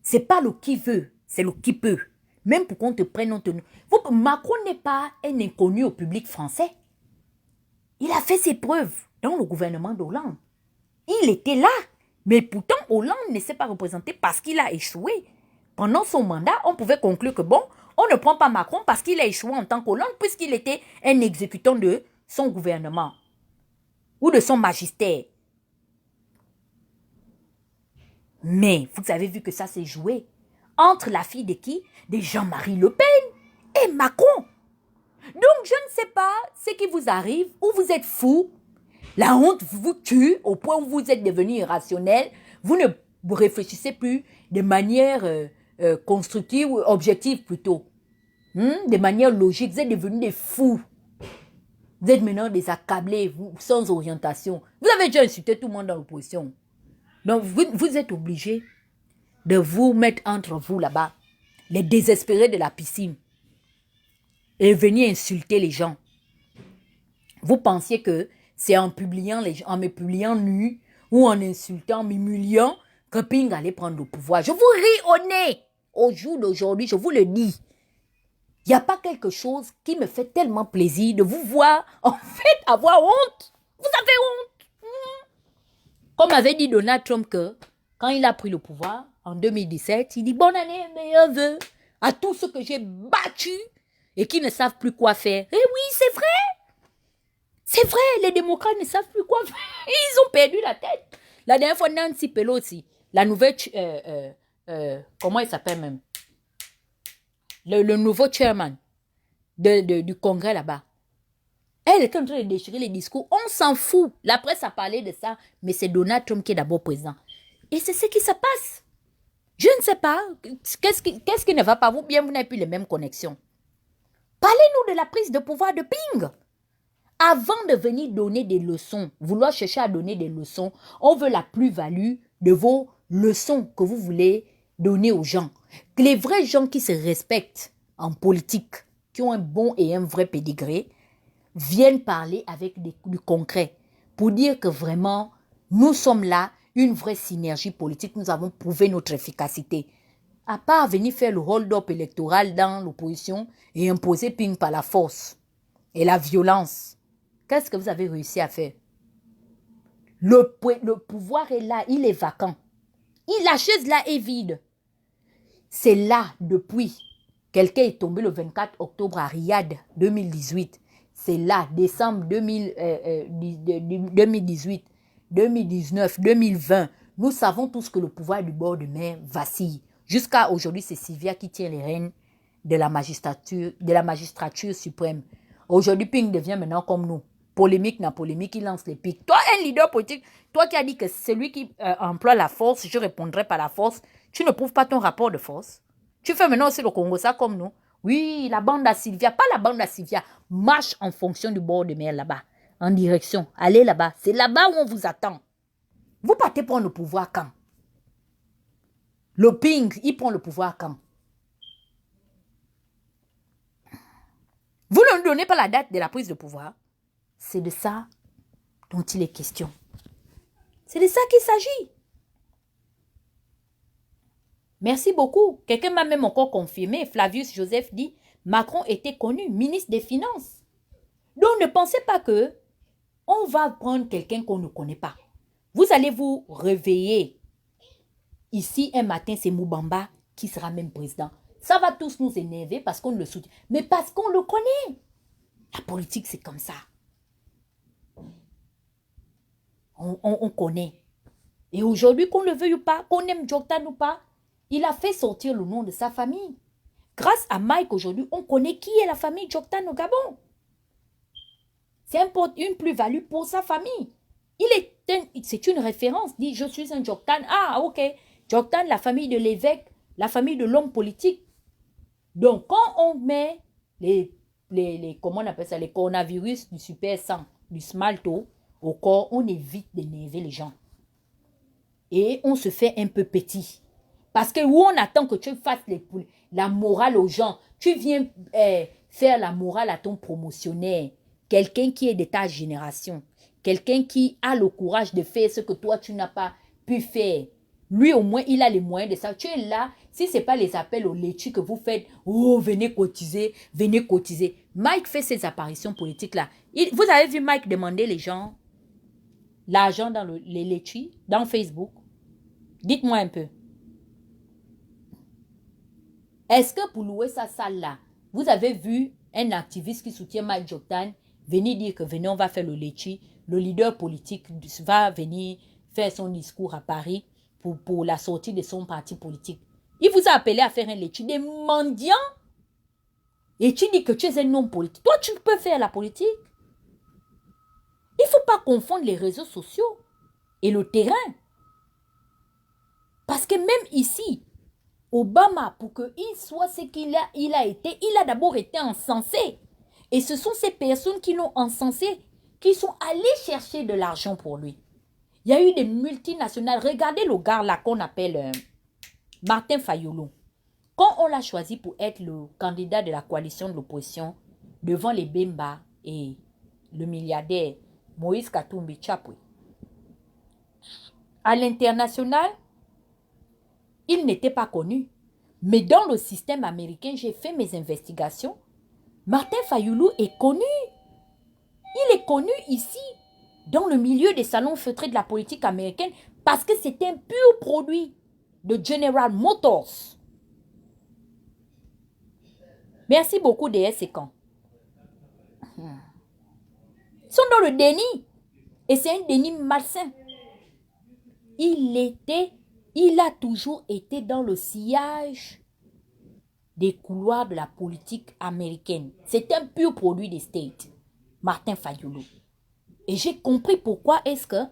C'est pas le qui veut, c'est le qui peut. Même pour qu'on te prenne, on te... Macron n'est pas un inconnu au public français. Il a fait ses preuves dans le gouvernement d'Hollande. Il était là. Mais pourtant, Hollande ne s'est pas représenté parce qu'il a échoué. Pendant son mandat, on pouvait conclure que bon, on ne prend pas Macron parce qu'il a échoué en tant qu'Hollande puisqu'il était un exécutant de son gouvernement ou de son magistère. Mais vous avez vu que ça s'est joué entre la fille de qui? De Jean-Marie Le Pen et Macron. Donc, je ne sais pas ce qui vous arrive, ou vous êtes fou, la honte vous tue au point où vous êtes devenu irrationnel, vous ne réfléchissez plus de manière constructive ou objective plutôt, de manière logique, vous êtes devenus des fous. Vous êtes maintenant des accablés, sans orientation. Vous avez déjà insulté tout le monde dans l'opposition. Donc, vous êtes obligés de vous mettre entre vous là-bas, les désespérés de la piscine, et venir insulter les gens. Vous pensiez que c'est en me publiant nu, ou en insultant, m'humiliant, que Ping allait prendre le pouvoir. Je vous ris au nez. Au jour d'aujourd'hui, je vous le dis. Il n'y a pas quelque chose qui me fait tellement plaisir de vous voir, en fait, avoir honte. Vous avez honte. Comme avait dit Donald Trump que, quand il a pris le pouvoir, en 2017, il dit « Bonne année, meilleurs vœux à tous ceux que j'ai battus et qui ne savent plus quoi faire. » Eh oui, c'est vrai. C'est vrai, les démocrates ne savent plus quoi faire. Ils ont perdu la tête. La dernière fois, Nancy Pelosi, la nouvelle... comment il s'appelle même? Le nouveau chairman du Congrès là-bas. Elle est en train de déchirer les discours. On s'en fout. La presse a parlé de ça. Mais c'est Donald Trump qui est d'abord président. Et c'est ce qui se passe. Je ne sais pas. Qu'est-ce qui ne va pas? Vous n'avez plus les mêmes connexions. Parlez-nous de la prise de pouvoir de Ping. Avant de venir donner des leçons, vouloir chercher à donner des leçons, on veut la plus-value de vos leçons que vous voulez donner aux gens. Les vrais gens qui se respectent en politique, qui ont un bon et un vrai pédigré, viennent parler avec du concret pour dire que vraiment, nous sommes là, une vraie synergie politique, nous avons prouvé notre efficacité. À part venir faire le hold-up électoral dans l'opposition et imposer ping par la force et la violence, qu'est-ce que vous avez réussi à faire? Le pouvoir est là, il est vacant. La chaise là est vide. C'est là depuis. Quelqu'un est tombé le 24 octobre à Riyad 2018. C'est là, décembre 2018, 2019, 2020. Nous savons tous que le pouvoir du bord de mer vacille. Jusqu'à aujourd'hui, c'est Sylvia qui tient les rênes de la magistrature suprême. Aujourd'hui, Ping devient maintenant comme nous. Polémique, n'a polémique, il lance les pics. Toi, un leader politique, toi qui as dit que c'est lui qui emploie la force, je répondrai par la force, tu ne prouves pas ton rapport de force. Tu fais maintenant aussi le Congo, ça comme nous. Oui, la bande à Sylvia, pas la bande à Sylvia, marche en fonction du bord de mer là-bas, en direction. Allez là-bas, c'est là-bas où on vous attend. Vous partez prendre le pouvoir quand? Le Ping, il prend le pouvoir quand? Vous ne donnez pas la date de la prise de pouvoir. C'est de ça dont il est question. C'est de ça qu'il s'agit. Merci beaucoup. Quelqu'un m'a même encore confirmé. Flavius Joseph dit, Macron était connu, ministre des Finances. Donc ne pensez pas que on va prendre quelqu'un qu'on ne connaît pas. Vous allez vous réveiller. Ici, un matin, c'est Moubamba qui sera même président. Ça va tous nous énerver parce qu'on le soutient. Mais parce qu'on le connaît. La politique, c'est comme ça. On connaît. Et aujourd'hui, qu'on le veuille ou pas, qu'on aime Joktan ou pas, il a fait sortir le nom de sa famille. Grâce à Mike, aujourd'hui, on connaît qui est la famille Joktan au Gabon. C'est une plus-value pour sa famille. C'est une référence. Dit, je suis un Joktan. Ah, ok. Joktan, la famille de l'évêque, la famille de l'homme politique. Donc, quand on met comment on appelle ça, les coronavirus du super sang, du smalto au corps, on évite d'énerver les gens. Et on se fait un peu petit. Parce que où on attend que tu fasses la morale aux gens, tu viens faire la morale à ton promotionnaire, quelqu'un qui est de ta génération, quelqu'un qui a le courage de faire ce que toi tu n'as pas pu faire. Lui au moins il a les moyens de ça. Tu es là, si ce n'est pas les appels au laitue que vous faites, oh venez cotiser, venez cotiser. Mike fait ses apparitions politiques là. Vous avez vu Mike demander les gens l'argent dans les laitues, dans Facebook? Dites-moi un peu. Est-ce que pour louer sa salle là, vous avez vu un activiste qui soutient Mike Joktan venir dire que venez, on va faire le laitue, le leader politique va venir faire son discours à Paris pour la sortie de son parti politique. Il vous a appelé à faire un laitue des mendiants et tu dis que tu es un homme politique. Toi, tu peux faire la politique. Il ne faut pas confondre les réseaux sociaux et le terrain. Parce que même ici, Obama, pour qu'il soit ce qu'il a été, il a d'abord été encensé. Et ce sont ces personnes qui l'ont encensé, qui sont allées chercher de l'argent pour lui. Il y a eu des multinationales. Regardez le gars là qu'on appelle Martin Fayulu. Quand on l'a choisi pour être le candidat de la coalition de l'opposition devant les Bemba et le milliardaire Moïse Katumbi Chapwe, à l'international, il n'était pas connu. Mais dans le système américain, j'ai fait mes investigations. Martin Fayulu est connu. Il est connu ici, dans le milieu des salons feutrés de la politique américaine, parce que c'est un pur produit de General Motors. Merci beaucoup, DS et quand. Ils sont dans le déni. Et c'est un déni malsain. Il a toujours été dans le sillage des couloirs de la politique américaine. C'est un pur produit des States. Martin Fayulu. Et j'ai compris pourquoi est-ce que,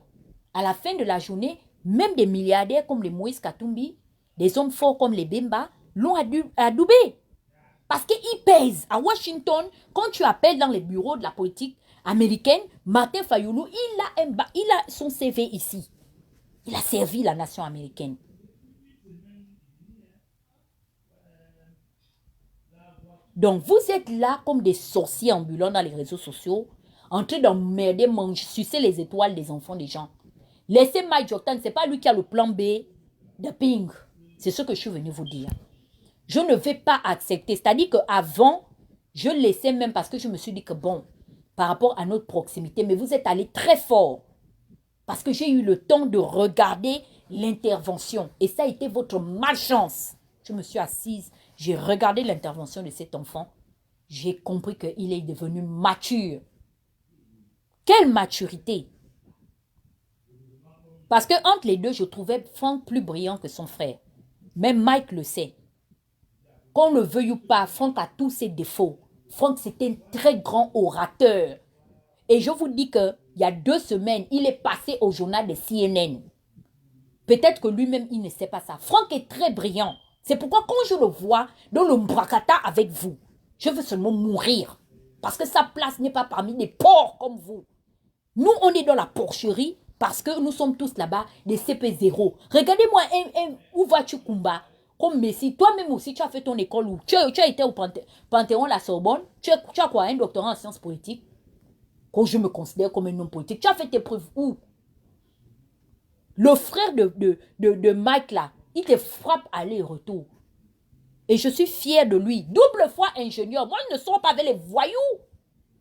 à la fin de la journée, même des milliardaires comme les Moïse Katumbi, des hommes forts comme les Bemba, l'ont adoubé. Parce qu'ils pèsent. À Washington, quand tu appelles dans les bureaux de la politique américaine, Martin Fayulu, il a son CV ici. Il a servi la nation américaine. Donc, vous êtes là comme des sorciers ambulants dans les réseaux sociaux, en train d'emmerder, manger, sucer les étoiles des enfants des gens. Laissez Mike Jordan, ce n'est pas lui qui a le plan B de Ping. C'est ce que je suis venu vous dire. Je ne vais pas accepter. C'est-à-dire qu'avant, je laissais même parce que je me suis dit que bon, par rapport à notre proximité, mais vous êtes allé très fort. Parce que j'ai eu le temps de regarder l'intervention. Et ça a été votre malchance. Je me suis assise, j'ai regardé l'intervention de cet enfant. J'ai compris qu'il est devenu mature. Quelle maturité! Parce que entre les deux, je trouvais Franck plus brillant que son frère. Même Mike le sait. Qu'on le veuille ou pas, Franck a tous ses défauts. Franck, c'était un très grand orateur. Et je vous dis qu'il y a 2 semaines, il est passé au journal de CNN. Peut-être que lui-même, il ne sait pas ça. Franck est très brillant. C'est pourquoi quand je le vois dans le bracata avec vous, je veux seulement mourir. Parce que sa place n'est pas parmi des porcs comme vous. Nous, on est dans la porcherie parce que nous sommes tous là-bas des CP0. Regardez-moi, où vas-tu, Kumba? Comme Messi, toi-même aussi, tu as fait ton école où tu as été au Panthéon, la Sorbonne. Tu as quoi, un doctorat en sciences politiques? Quand je me considère comme un homme politique, tu as fait tes preuves où? Le frère de Mike là, il te frappe aller-retour. Et je suis fière de lui. Double fois ingénieur. Moi, je ne sors pas avec les voyous.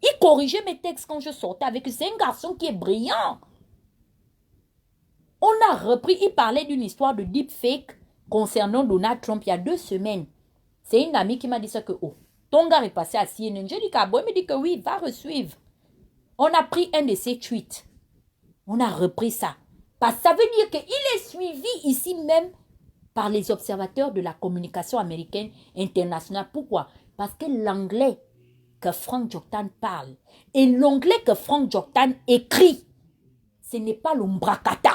Il corrigeait mes textes quand je sortais avec eux. C'est un garçon qui est brillant. On a repris, il parlait d'une histoire de deepfake concernant Donald Trump il y a 2 semaines. C'est une amie qui m'a dit ça que, oh, ton gars est passé à CNN. J'ai dit qu'Abo, il me dit que oui, va resuivre. On a pris un de ses tweets. On a repris ça. Parce que ça veut dire qu'il est suivi ici même par les observateurs de la communication américaine internationale. Pourquoi? Parce que l'anglais que Frank Jordan parle et l'anglais que Frank Jordan écrit, ce n'est pas l'ombracata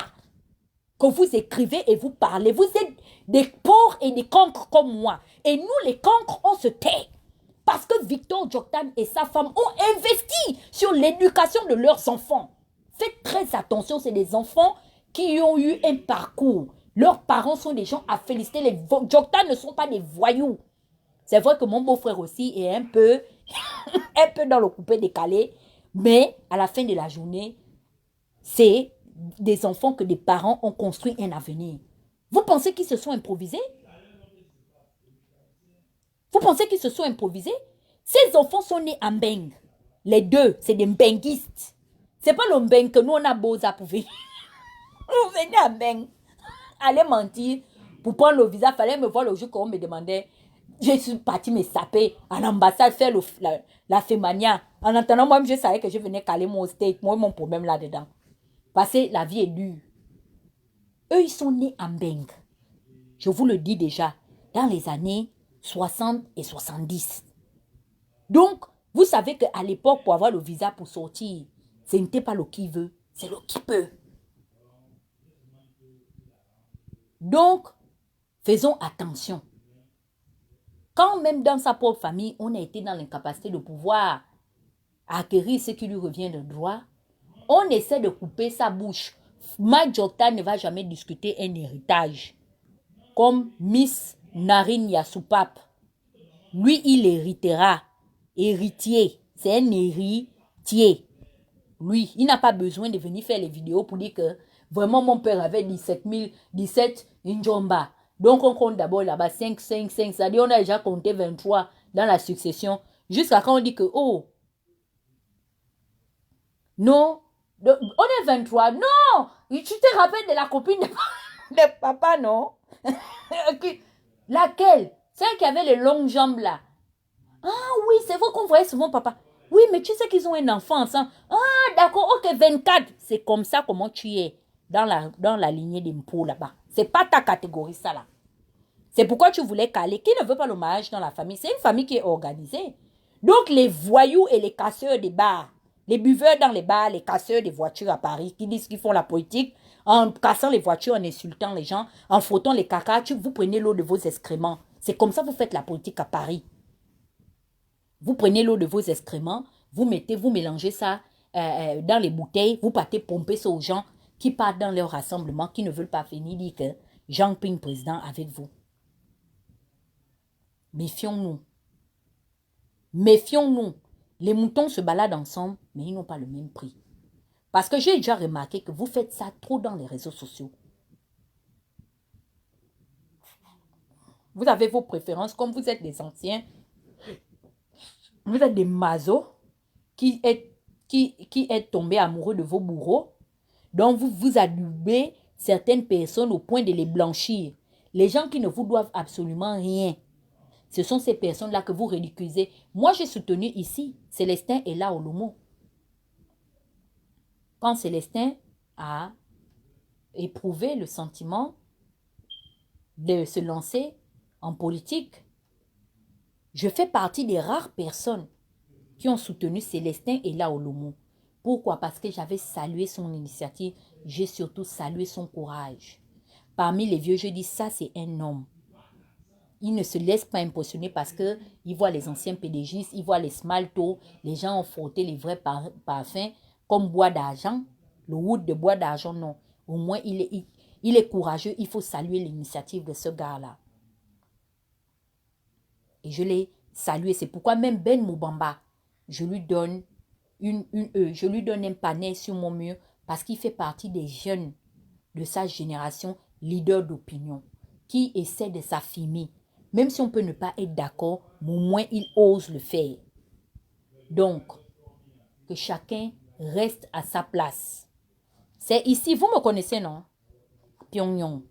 que vous écrivez et vous parlez. Vous êtes des porcs et des cancres comme moi. Et nous, les cancres, on se tait. Parce que Victor Jordan et sa femme ont investi sur l'éducation de leurs enfants. Faites très attention, c'est des enfants qui ont eu un parcours. Leurs parents sont des gens à féliciter. Les Jordan ne sont pas des voyous. C'est vrai que mon beau-frère aussi est un peu dans le coupé décalé. Mais à la fin de la journée, c'est des enfants que des parents ont construit un avenir. Vous pensez qu'ils se sont improvisés? Vous pensez qu'ils se sont improvisés? Ces enfants sont nés en Mbeng. Les deux, c'est des Mbenguistes. C'est pas le Mbeng que nous, on a beau à pouvoir. Vous venez à Mbeng. Allez mentir. Pour prendre le visa, il fallait me voir le jour qu'on me demandait. Je suis partie me saper à l'ambassade, faire la fémania. En attendant, moi, je savais que je venais caler mon steak. Moi, mon problème là-dedans. Parce que la vie est dure. Eux, ils sont nés en Mbeng. Je vous le dis déjà, dans les années 60 et 70. Donc, vous savez qu'à l'époque, pour avoir le visa pour sortir, ce n'était pas le qui veut, c'est le qui peut. Donc, faisons attention. Quand même dans sa propre famille, on a été dans l'incapacité de pouvoir acquérir ce qui lui revient de droit, on essaie de couper sa bouche. Mike Jordan ne va jamais discuter un héritage. Comme Miss Narine Yasupap. Lui, il héritera. Héritier. C'est un héritier. Lui, il n'a pas besoin de venir faire les vidéos pour dire que vraiment mon père avait 17 Njomba. Donc on compte d'abord là-bas 5. C'est-à-dire on a déjà compté 23 dans la succession. Jusqu'à quand on dit que, oh, non, on est 23. Non, tu te rappelles de la copine de papa, non? Laquelle? Celle qui avait les longues jambes là. Ah oui, c'est vrai qu'on voyait souvent papa. Oui, mais tu sais qu'ils ont un enfant ensemble. Ah, d'accord, ok, 24. C'est comme ça comment tu es dans la lignée d'impôts là-bas. C'est pas ta catégorie, ça là. C'est pourquoi tu voulais caler. Qui ne veut pas le mariage dans la famille? C'est une famille qui est organisée. Donc, les voyous et les casseurs des bars, les buveurs dans les bars, les casseurs des voitures à Paris, qui disent qu'ils font la politique en cassant les voitures, en insultant les gens, en frottant les cacas, vous prenez l'eau de vos excréments. C'est comme ça que vous faites la politique à Paris. Vous prenez l'eau de vos excréments, vous mélangez ça dans les bouteilles, vous partez pomper ça aux gens qui partent dans leur rassemblement, qui ne veulent pas venir dire que Jean-Ping président avec vous. Méfions-nous. Méfions-nous. Les moutons se baladent ensemble, mais ils n'ont pas le même prix. Parce que j'ai déjà remarqué que vous faites ça trop dans les réseaux sociaux. Vous avez vos préférences, comme vous êtes des anciens. Vous êtes des mazos qui est tombé amoureux de vos bourreaux. Donc, vous adubez certaines personnes au point de les blanchir. Les gens qui ne vous doivent absolument rien. Ce sont ces personnes-là que vous ridiculisez. Moi, j'ai soutenu ici Célestin et là Olomo. Quand Célestin a éprouvé le sentiment de se lancer en politique, je fais partie des rares personnes qui ont soutenu Célestin et là Olomo. Pourquoi? Parce que j'avais salué son initiative. J'ai surtout salué son courage. Parmi les vieux, je dis ça, c'est un homme. Il ne se laisse pas impressionner parce qu'il voit les anciens PDG, il voit les smaltos, les gens ont frotté les vrais parfums comme bois d'argent. Le wood de bois d'argent, non. Au moins, il est courageux. Il faut saluer l'initiative de ce gars-là. Et je l'ai salué. C'est pourquoi même Ben Moubamba, je lui donne un panel sur mon mur parce qu'il fait partie des jeunes de sa génération, leader d'opinion, qui essaie de s'affirmer. Même si on peut ne pas être d'accord, mais au moins il ose le faire. Donc, que chacun reste à sa place. C'est ici, vous me connaissez, non? Pyongyang.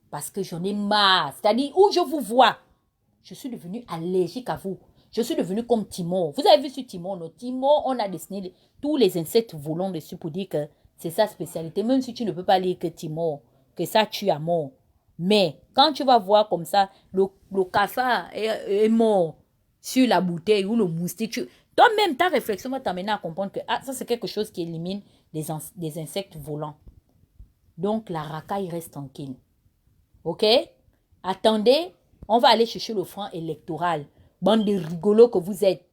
Parce que j'en ai marre. C'est-à-dire, où je vous vois, je suis devenue allergique à vous. Je suis devenue comme Timor. Vous avez vu sur Timor, non? Timor, on a dessiné tous les insectes volants dessus pour dire que c'est sa spécialité. Même si tu ne peux pas lire que Timor, que ça tue à mort. Mais quand tu vas voir comme ça, le cafard est mort sur la bouteille ou le moustique, toi-même, ta réflexion va t'amener à comprendre que ça, c'est quelque chose qui élimine des insectes volants. Donc, la racaille reste tranquille. OK? Attendez, on va aller chercher le franc électoral. Bande de rigolos que vous êtes.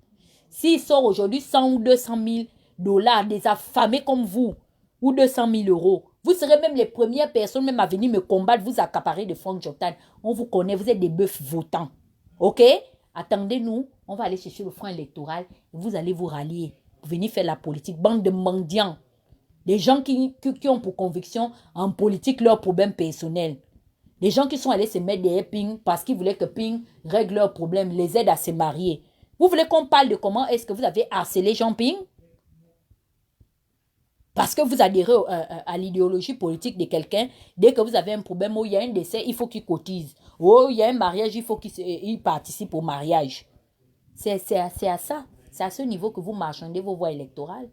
S'il sort aujourd'hui 100 ou 200 000 dollars, des affamés comme vous, ou 200 000 euros, vous serez même les premières personnes même à venir me combattre, vous accaparer de Franck Jotan. On vous connaît, vous êtes des bœufs votants. OK? Attendez-nous, on va aller chercher le franc électoral et vous allez vous rallier. Vous venez faire la politique. Bande de mendiants. Des gens qui ont pour conviction en politique leurs problèmes personnels. Les gens qui sont allés se mettre des Ping parce qu'ils voulaient que Ping règle leurs problèmes, les aide à se marier. Vous voulez qu'on parle de comment est-ce que vous avez harcelé Jean Ping? Parce que vous adhérez à l'idéologie politique de quelqu'un. Dès que vous avez un problème, il y a un décès, il faut qu'il cotise. Il y a un mariage, il faut qu'il participe au mariage. C'est à ça. C'est à ce niveau que vous marchandez vos voix électorales.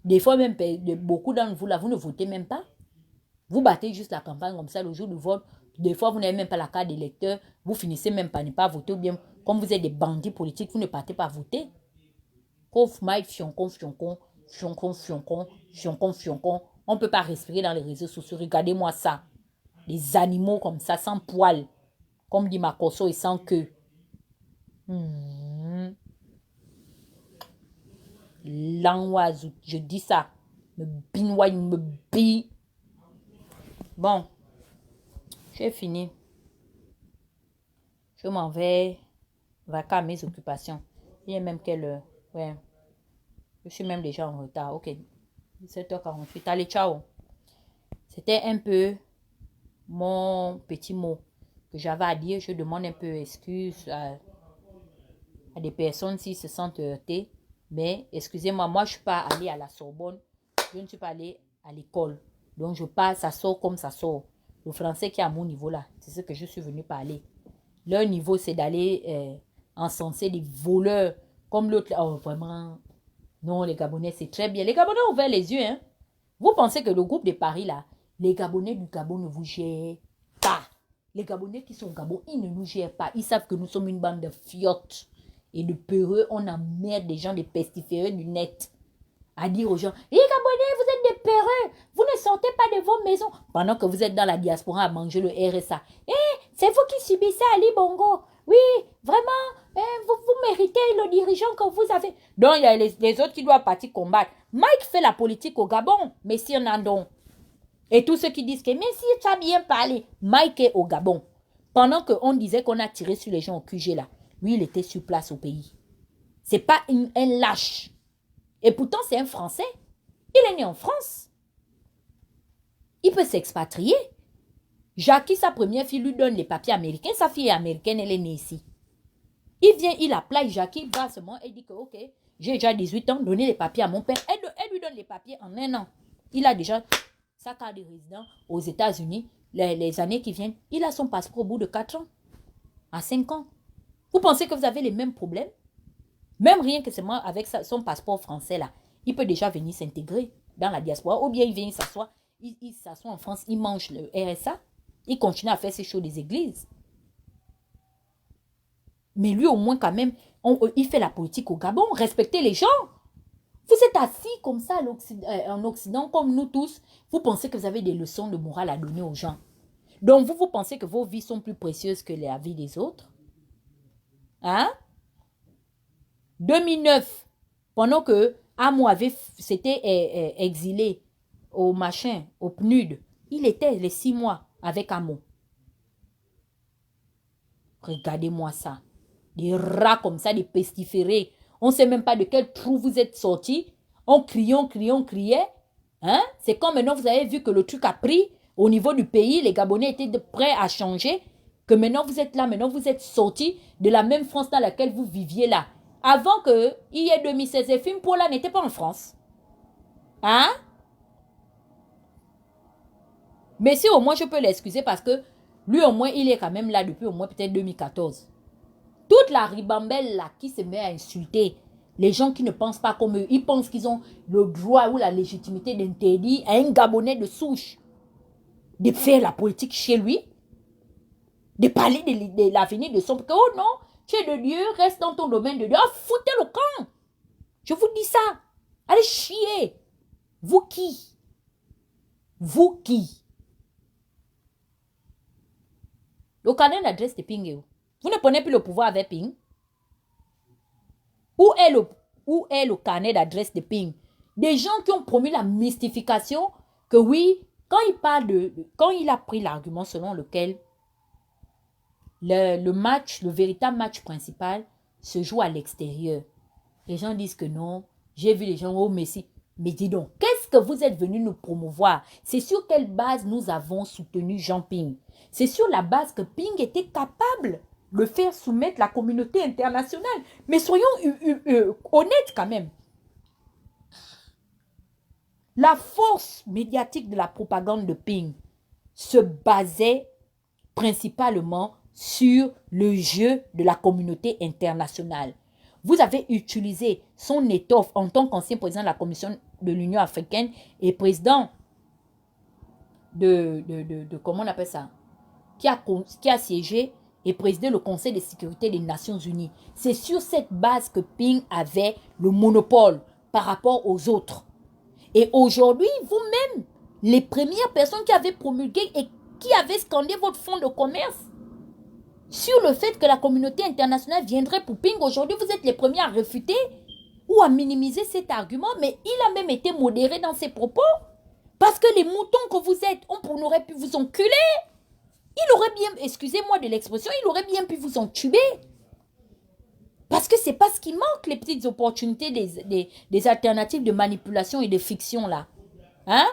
Des fois, même beaucoup d'entre vous, là, vous ne votez même pas. Vous battez juste la campagne comme ça, le jour du vote. Des fois, vous n'avez même pas la carte d'électeur. Vous finissez même par ne pas voter. Ou bien, comme vous êtes des bandits politiques, vous ne partez pas voter. Pauvre Mike, fioncon. On ne peut pas respirer dans les réseaux sociaux. Regardez-moi ça. Des animaux comme ça, sans poils. Comme dit Makoso et sans queue. L'angoisse, je dis ça. Me binoie, me bille. Bon, j'ai fini. Je m'en vais vaquer à mes occupations. Il y a même quelle heure? Ouais. Je suis même déjà en retard. Ok. 17h48. Allez, ciao. C'était un peu mon petit mot que j'avais à dire. Je demande un peu excuse à des personnes s'ils se sentent heurtés. Mais excusez-moi, moi je ne suis pas allée à la Sorbonne. Je ne suis pas allée à l'école. Donc je parle, ça sort comme ça sort. Le français qui est à mon niveau là, c'est ce que je suis venue parler. Leur niveau, c'est d'aller encenser des voleurs comme l'autre. Oh, vraiment. Non, les Gabonais, c'est très bien. Les Gabonais ont ouvert les yeux. Hein? Vous pensez que le groupe de Paris, là, les Gabonais du Gabon ne vous gèrent pas. Les Gabonais qui sont au Gabon, ils ne nous gèrent pas. Ils savent que nous sommes une bande de fiottes et de peureux. On emmerde des gens, des pestiférés du net. À dire aux gens, les Gabonais, vous êtes des peureux. Vous ne sortez pas de vos maisons. Pendant que vous êtes dans la diaspora à manger le RSA. C'est vous qui subissez Ali Bongo. Oui, vraiment, vous méritez le dirigeant que vous avez. Donc, il y a les autres qui doivent partir combattre. Mike fait la politique au Gabon, Messire Nandon. Et tous ceux qui disent que Messire, tu as bien parlé. Mike est au Gabon. Pendant qu'on disait qu'on a tiré sur les gens au QG là. lui, il était sur place au pays. C'est pas un lâche. Et pourtant, c'est un Français. Il est né en France. Il peut s'expatrier. Jackie, sa première fille, lui donne les papiers américains. Sa fille est américaine, elle est née ici. Il vient, il appelle Jackie bassement et dit que, ok, j'ai déjà 18 ans, donnez les papiers à mon père. Elle lui donne les papiers en un an. Il a déjà sa carte de résident aux États-Unis. Les années qui viennent, il a son passeport au bout de 4 ans. À 5 ans. Vous pensez que vous avez les mêmes problèmes? Même rien que seulement avec son passeport français là, il peut déjà venir s'intégrer dans la diaspora. Ou bien il vient s'asseoir, il s'assoit en France, il mange le RSA, il continue à faire ses shows des églises. Mais lui au moins quand même, il fait la politique au Gabon, respectez les gens. Vous êtes assis comme ça en Occident, comme nous tous, vous pensez que vous avez des leçons de morale à donner aux gens. Donc vous pensez que vos vies sont plus précieuses que la vie des autres? Hein? 2009, pendant que Amo s'était exilé au machin, au PNUD, il était les 6 mois avec Amo. Regardez-moi ça. Des rats comme ça, des pestiférés. On ne sait même pas de quel trou vous êtes sortis. On criait. Hein? C'est comme maintenant vous avez vu que le truc a pris au niveau du pays. Les Gabonais étaient prêts à changer. Que maintenant vous êtes là, maintenant vous êtes sortis de la même France dans laquelle vous viviez là. Avant qu'il y ait 2016, les films Paula n'était pas en France. Hein? Mais si au moins je peux l'excuser parce que lui au moins il est quand même là depuis au moins peut-être 2014. Toute la ribambelle là qui se met à insulter les gens qui ne pensent pas comme eux, ils pensent qu'ils ont le droit ou la légitimité d'interdire à un Gabonais de souche de faire la politique chez lui, de parler de l'avenir de son... Oh non, tu es de Dieu, reste dans ton domaine de Dieu. Oh, foutez le camp. Je vous dis ça. Allez chier. Vous qui? Vous qui? Le carnet d'adresse de Ping. Vous ne prenez plus le pouvoir avec Ping? Où est le carnet d'adresse de Ping? Des gens qui ont promis la mystification que oui, quand il parle quand il a pris l'argument selon lequel le véritable match principal se joue à l'extérieur. Les gens disent que non. J'ai vu les gens, oh Messi. Mais dis donc, qu'est-ce que vous êtes venus nous promouvoir? C'est sur quelle base nous avons soutenu Jean Ping? C'est sur la base que Ping était capable de faire soumettre la communauté internationale. Mais soyons honnêtes quand même. La force médiatique de la propagande de Ping se basait principalement sur le jeu de la communauté internationale. Vous avez utilisé son étoffe en tant qu'ancien président de la Commission de l'Union africaine et président comment on appelle ça, qui a siégé et présidé le Conseil de sécurité des Nations Unies. C'est sur cette base que Ping avait le monopole par rapport aux autres. Et aujourd'hui, vous-même, les premières personnes qui avaient promulgué et qui avaient scandé votre fonds de commerce sur le fait que la communauté internationale viendrait pour Ping, aujourd'hui, vous êtes les premiers à réfuter ou à minimiser cet argument, mais il a même été modéré dans ses propos. Parce que les moutons que vous êtes, on aurait pu vous enculer. Il aurait bien, excusez-moi de l'expression, il aurait bien pu vous entuber. Parce que c'est pas ce qui manque, les petites opportunités des alternatives de manipulation et de fiction là. Hein?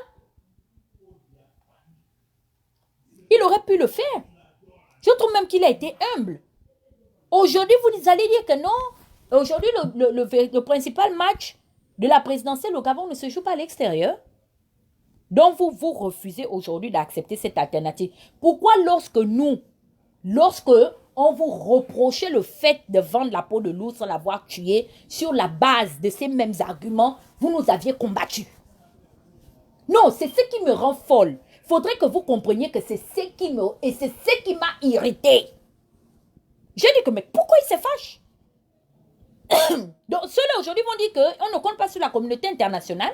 Il aurait pu le faire. Je trouve même qu'il a été humble. Aujourd'hui, vous allez dire que non. Aujourd'hui, le principal match de la présidentielle au Gabon ne se joue pas à l'extérieur. Donc, vous refusez aujourd'hui d'accepter cette alternative. Pourquoi lorsque on vous reprochait le fait de vendre la peau de loup sans l'avoir tué, sur la base de ces mêmes arguments, vous nous aviez combattus? Non, c'est ce qui me rend folle. Il faudrait que vous compreniez que c'est ce qui m'a irrité. J'ai dit que, mais pourquoi il se fâche? Donc, ceux-là aujourd'hui vont dire qu'on ne compte pas sur la communauté internationale.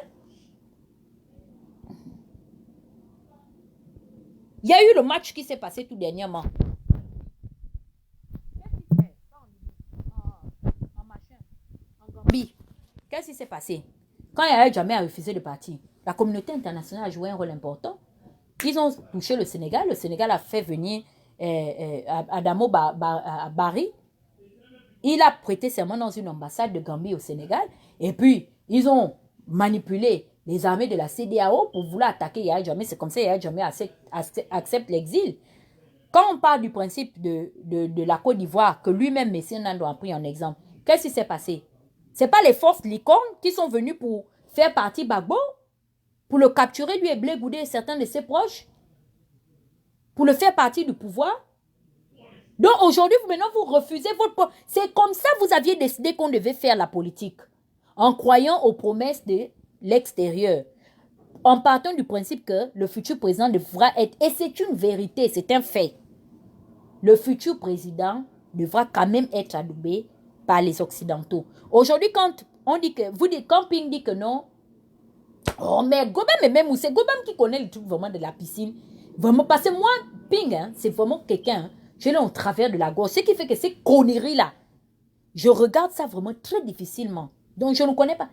Il y a eu le match qui s'est passé tout dernièrement. Qu'est-ce qui s'est passé? Quand il y a jamais refusé de partir, la communauté internationale a joué un rôle important. Ils ont touché le Sénégal. Le Sénégal a fait venir Adamo Barry. Il a prêté serment dans une ambassade de Gambie au Sénégal. Et puis, ils ont manipulé les armées de la CEDEAO pour vouloir attaquer Yahya Jammeh. C'est comme ça que Yahya Jammeh accepte l'exil. Quand on parle du principe de la Côte d'Ivoire, que lui-même, Messire Nando a pris en exemple, qu'est-ce qui s'est passé? Ce n'est pas les forces licornes qui sont venues pour faire partie Gbagbo, pour le capturer, lui et Blé Goudé et certains de ses proches, pour le faire partie du pouvoir. Donc aujourd'hui, maintenant, vous refusez votre... C'est comme ça que vous aviez décidé qu'on devait faire la politique, en croyant aux promesses de l'extérieur, en partant du principe que le futur président devra être... Et c'est une vérité, c'est un fait. Le futur président devra quand même être adoubé par les Occidentaux. Aujourd'hui, quand on dit que... Quand Ping dit que non, oh, mais Gobem est même où c'est Gobem qui connaît le truc vraiment de la piscine. Vraiment, parce que moi, Ping, hein, c'est vraiment quelqu'un, hein, je l'ai au travers de la gorge. Ce qui fait que ces conneries-là, je regarde ça vraiment très difficilement. Donc, je ne connais pas.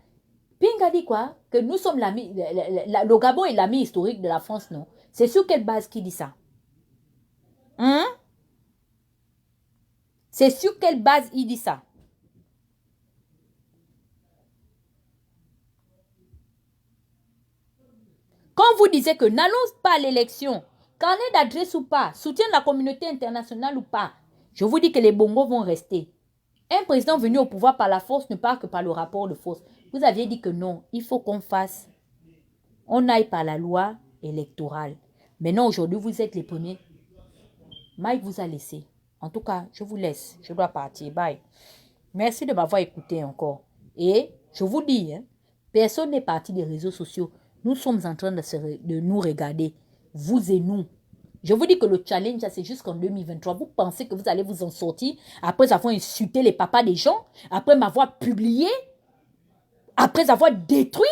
Ping a dit quoi? Que nous sommes l'ami, le Gabon est l'ami historique de la France, non? C'est sur quelle base qu'il dit ça? Hein? C'est sur quelle base il dit ça? Quand vous disiez que n'allons pas à l'élection, carnet d'adresse ou pas, soutien de la communauté internationale ou pas, je vous dis que les bongos vont rester. Un président venu au pouvoir par la force ne part que par le rapport de force. Vous aviez dit que non, il faut qu'on fasse, on aille par la loi électorale. Maintenant, aujourd'hui, vous êtes les premiers. Mike vous a laissé. En tout cas, je vous laisse. Je dois partir. Bye. Merci de m'avoir écouté encore. Et je vous dis, hein, personne n'est parti des réseaux sociaux. Nous sommes en train de nous regarder, vous et nous. Je vous dis que le challenge, c'est jusqu'en 2023. Vous pensez que vous allez vous en sortir après avoir insulté les papas des gens, après m'avoir publié, après avoir détruit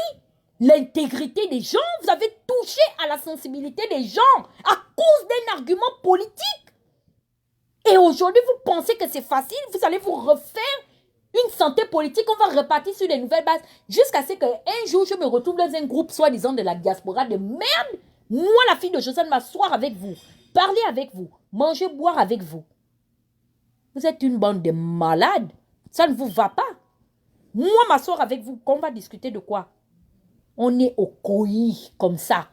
l'intégrité des gens. Vous avez touché à la sensibilité des gens à cause d'un argument politique. Et aujourd'hui, vous pensez que c'est facile, vous allez vous refaire une santé politique, on va repartir sur des nouvelles bases jusqu'à ce qu'un jour, je me retrouve dans un groupe soi-disant de la diaspora de merde. Moi, la fille de Josiane, m'asseoir avec vous, parler avec vous, manger, boire avec vous. Vous êtes une bande de malades. Ça ne vous va pas. Moi, m'asseoir avec vous, qu'on va discuter de quoi? On est au coï comme ça.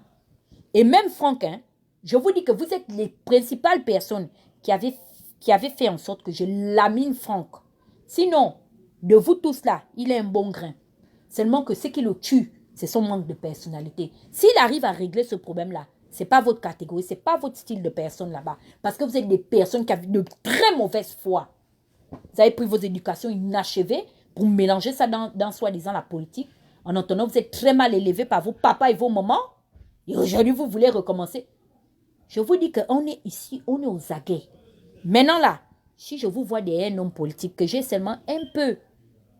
Et même Franck, hein, je vous dis que vous êtes les principales personnes qui avaient fait en sorte que je lamine Franck. Sinon, de vous tous là, il est un bon grain. Seulement que ce qui le tue, c'est son manque de personnalité. S'il arrive à régler ce problème-là, ce n'est pas votre catégorie, ce n'est pas votre style de personne là-bas. Parce que vous êtes des personnes qui avaient de très mauvaise foi. Vous avez pris vos éducations inachevées pour mélanger ça dans soi-disant la politique. En entendant, vous êtes très mal élevés par vos papas et vos mamans. Et aujourd'hui, vous voulez recommencer. Je vous dis qu'on est ici, on est aux aguets. Maintenant là, si je vous vois derrière un homme politique, que j'ai seulement un peu,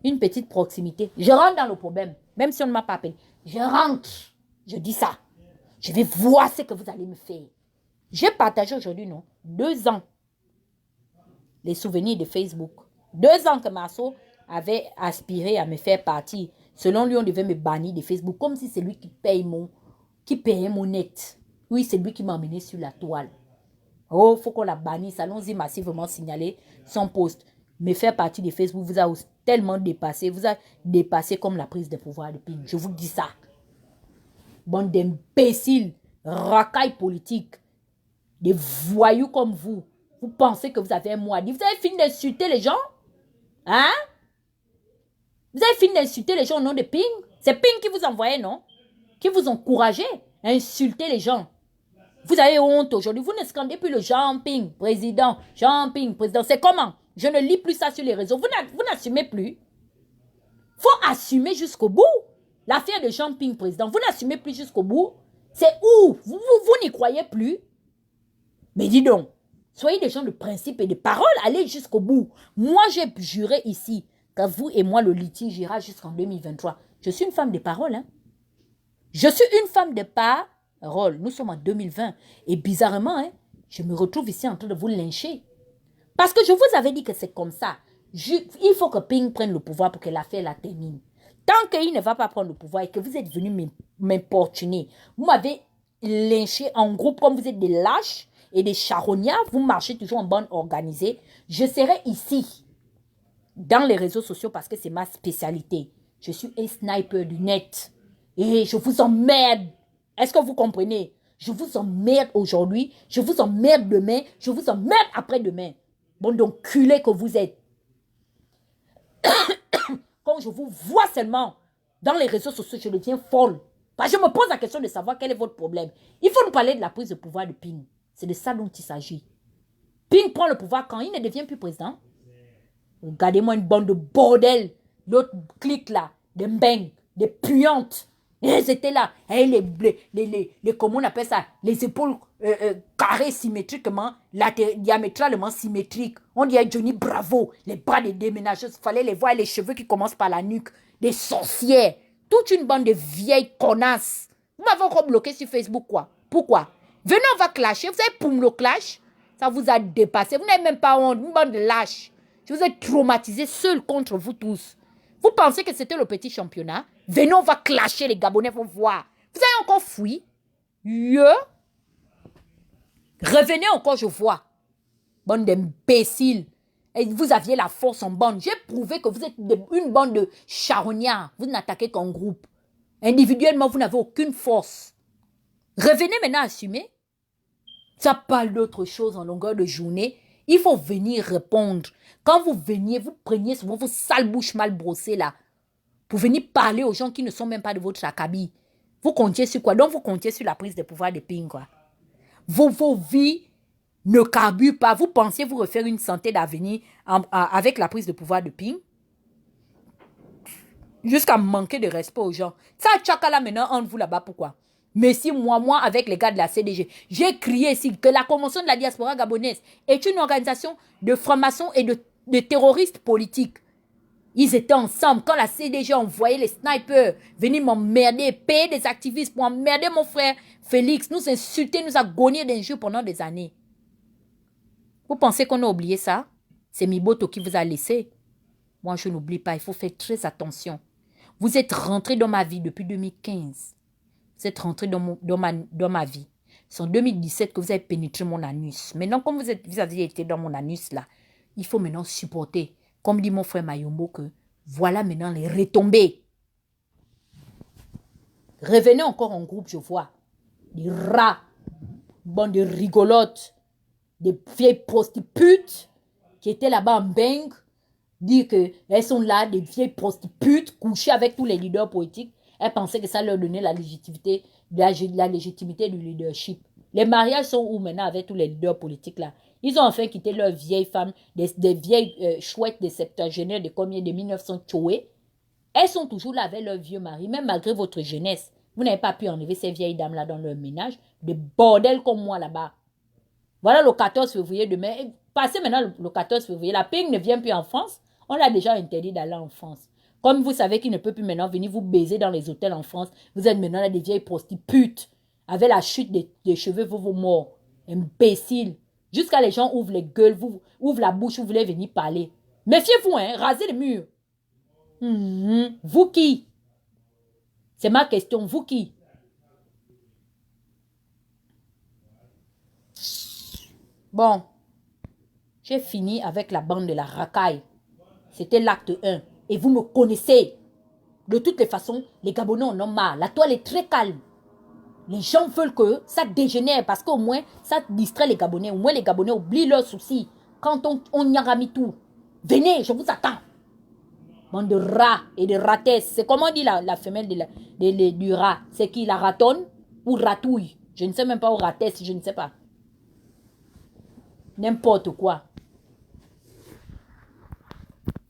une petite proximité, je rentre dans le problème, même si on ne m'a pas appelé. Je rentre, je dis ça. Je vais voir ce que vous allez me faire. J'ai partagé aujourd'hui, non, 2 ans, les souvenirs de Facebook. 2 ans que Marceau avait aspiré à me faire partie. Selon lui, on devait me bannir de Facebook, comme si c'est lui qui payait mon net. Oui, c'est lui qui m'a emmené sur la toile. Oh, il faut qu'on la bannisse. Allons-y massivement signaler son post. Me faire partie de Facebook vous a tellement dépassé. Vous a dépassé comme la prise de pouvoir de Ping. Je vous dis ça. Bande d'imbéciles, racailles politiques, des voyous comme vous. Vous pensez que vous avez un mot à dire. Vous avez fini d'insulter les gens? Hein? Vous avez fini d'insulter les gens au nom de Ping? C'est Ping qui vous envoyait, non? Qui vous encourageait à insulter les gens. Vous avez honte aujourd'hui. Vous ne scandez plus le Jean Ping, président. Jean Ping, président. C'est comment? Je ne lis plus ça sur les réseaux. Vous n'assumez plus. Faut assumer jusqu'au bout. L'affaire de Jean Ping, président. Vous n'assumez plus jusqu'au bout. C'est où? Vous n'y croyez plus. Mais dis donc, soyez des gens de principe et de parole. Allez jusqu'au bout. Moi, j'ai juré ici que vous et moi, le litige ira jusqu'en 2023. Je suis une femme de parole. Hein? Je suis une femme de parole. Nous sommes en 2020. Et bizarrement, hein, je me retrouve ici en train de vous lyncher. Parce que je vous avais dit que c'est comme ça. Il faut que Ping prenne le pouvoir pour que l'affaire la termine. Tant qu'il ne va pas prendre le pouvoir et que vous êtes venu m'importuner, vous m'avez lynché en groupe comme vous êtes des lâches et des charognards, vous marchez toujours en bande organisée, je serai ici. dans les réseaux sociaux parce que c'est ma spécialité. Je suis un sniper du net. Et je vous emmerde. Est-ce que vous comprenez? Je vous emmerde aujourd'hui, je vous emmerde demain, je vous emmerde après-demain. Bon, donc, culé que vous êtes. Quand je vous vois seulement dans les réseaux sociaux, je deviens folle. Parce que je me pose la question de savoir quel est votre problème. Il faut nous parler de la prise de pouvoir de Ping. C'est de ça dont il s'agit. Ping prend le pouvoir quand il ne devient plus président. Regardez-moi une bande de bordel. L'autre clique là, des mbengs, des puantes. Elles étaient là. Et comment on appelle ça? Les épaules carrées symétriquement, diamétralement symétriques. On dirait Johnny Bravo. Les bras des déménageuses. Il fallait les voir, les cheveux qui commencent par la nuque. Des sorcières. Toute une bande de vieilles connasses. Vous m'avez encore bloqué sur Facebook, quoi. Pourquoi? Venez, on va clasher. Vous savez, pour le clash, ça vous a dépassé. Vous n'avez même pas honte. Une bande de lâches. Je vous ai traumatisé seul contre vous tous. Vous pensez que c'était le petit championnat? Venez, on va clasher les Gabonais, faut voir. Vous avez encore fui? Revenez encore, je vois. Bande d'imbéciles. Et vous aviez la force en bande. J'ai prouvé que vous êtes une bande de charognards. Vous n'attaquez qu'en groupe. Individuellement, vous n'avez aucune force. Revenez maintenant assumer. Ça parle d'autre chose en longueur de journée. Il faut venir répondre. Quand vous veniez, vous preniez souvent vos sales bouches mal brossées là pour venir parler aux gens qui ne sont même pas de votre acabit. Vous comptiez sur quoi? Donc vous comptiez sur la prise de pouvoir de Ping, quoi. Vos vies ne carburent pas. Vous pensiez vous refaire une santé d'avenir avec la prise de pouvoir de Ping? Jusqu'à manquer de respect aux gens. Ça, tchaka là maintenant, entre vous là-bas, pourquoi? Mais si moi, avec les gars de la CDG, j'ai crié ici que la Convention de la diaspora gabonaise est une organisation de francs-maçons et de terroristes politiques. Ils étaient ensemble. Quand la CDG envoyait les snipers venir m'emmerder, payer des activistes pour emmerder mon frère Félix, nous insulter, nous agonier d'injures pendant des années. Vous pensez qu'on a oublié ça? C'est Miboto qui vous a laissé. Moi, je n'oublie pas. Il faut faire très attention. Vous êtes rentré dans ma vie depuis 2015. Vous êtes rentré dans ma vie. C'est en 2017 que vous avez pénétré mon anus. Maintenant, comme vous aviez été dans mon anus, là, il faut maintenant supporter. Comme dit mon frère Mayombo, que voilà maintenant les retombées. Revenez encore en groupe, je vois. Des rats, bande de rigolotes, des vieilles prostituées qui étaient là-bas en bang, dire qu'elles sont là, des vieilles prostituées couchées avec tous les leaders politiques. Elles pensaient que ça leur donnait la légitimité, la légitimité du leadership. Les mariages sont où maintenant avec tous les leaders politiques là? Ils ont enfin quitté leurs vieilles femmes, des vieilles chouettes des septuagénaires de combien de 1900 tchouées. Elles sont toujours là avec leurs vieux maris, même malgré votre jeunesse. Vous n'avez pas pu enlever ces vieilles dames-là dans leur ménage. Des bordels comme moi là-bas. Voilà le 14 février demain. Passez maintenant le 14 février. La Ping ne vient plus en France. On l'a déjà interdit d'aller en France. Comme vous savez qu'il ne peut plus maintenant venir vous baiser dans les hôtels en France. Vous êtes maintenant là des vieilles prostituées. Avec la chute des cheveux, vous morts. Imbéciles. Jusqu'à les gens ouvrent les gueules, ouvrent la bouche, vous voulez venir parler. Méfiez-vous, hein, rasez les murs. Vous qui? C'est ma question, vous qui? Bon, j'ai fini avec la bande de la racaille. C'était l'acte 1. Et vous me connaissez. De toutes les façons, les Gabonais en ont marre. La toile est très calme. Les gens veulent que ça dégénère parce qu'au moins, ça distrait les Gabonais. Au moins, les Gabonais oublient leurs soucis quand on y a mis tout. Venez, je vous attends. Bande de rats et de ratesses. C'est comment on dit la femelle du rat? C'est qui, la ratonne ou ratouille? Je ne sais même pas, ou ratesse, je ne sais pas. N'importe quoi.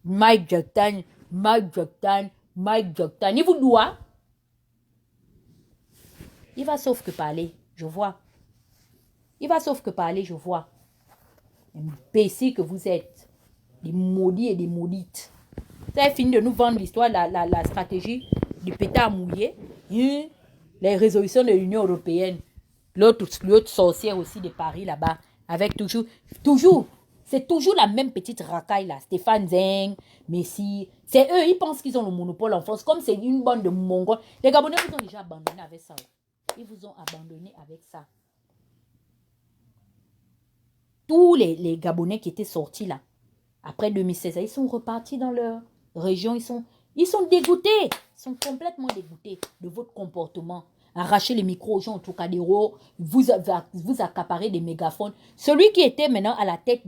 Mike Jackson. Il vous doit. Il va sauf que parler, je vois. Il va sauf que parler, je vois. Imbécile que vous êtes. Des maudits et des maudites. Vous avez fini de nous vendre l'histoire, la stratégie du pétard mouillé. Les résolutions de l'Union européenne. L'autre sorcière aussi de Paris là-bas. Avec toujours, c'est toujours la même petite racaille là. Stéphane Zeng, Messi. C'est eux, ils pensent qu'ils ont le monopole en France. Comme c'est une bande de Mongols. Les Gabonais vous ont déjà abandonné avec ça. Ils vous ont abandonné avec ça. Tous les Gabonais qui étaient sortis là, Après 2016, ils sont repartis dans leur région. Ils sont dégoûtés. Ils sont complètement dégoûtés de votre comportement. Arracher les micros aux gens au Trocadéro, vous accaparer des mégaphones. Celui qui était maintenant à la tête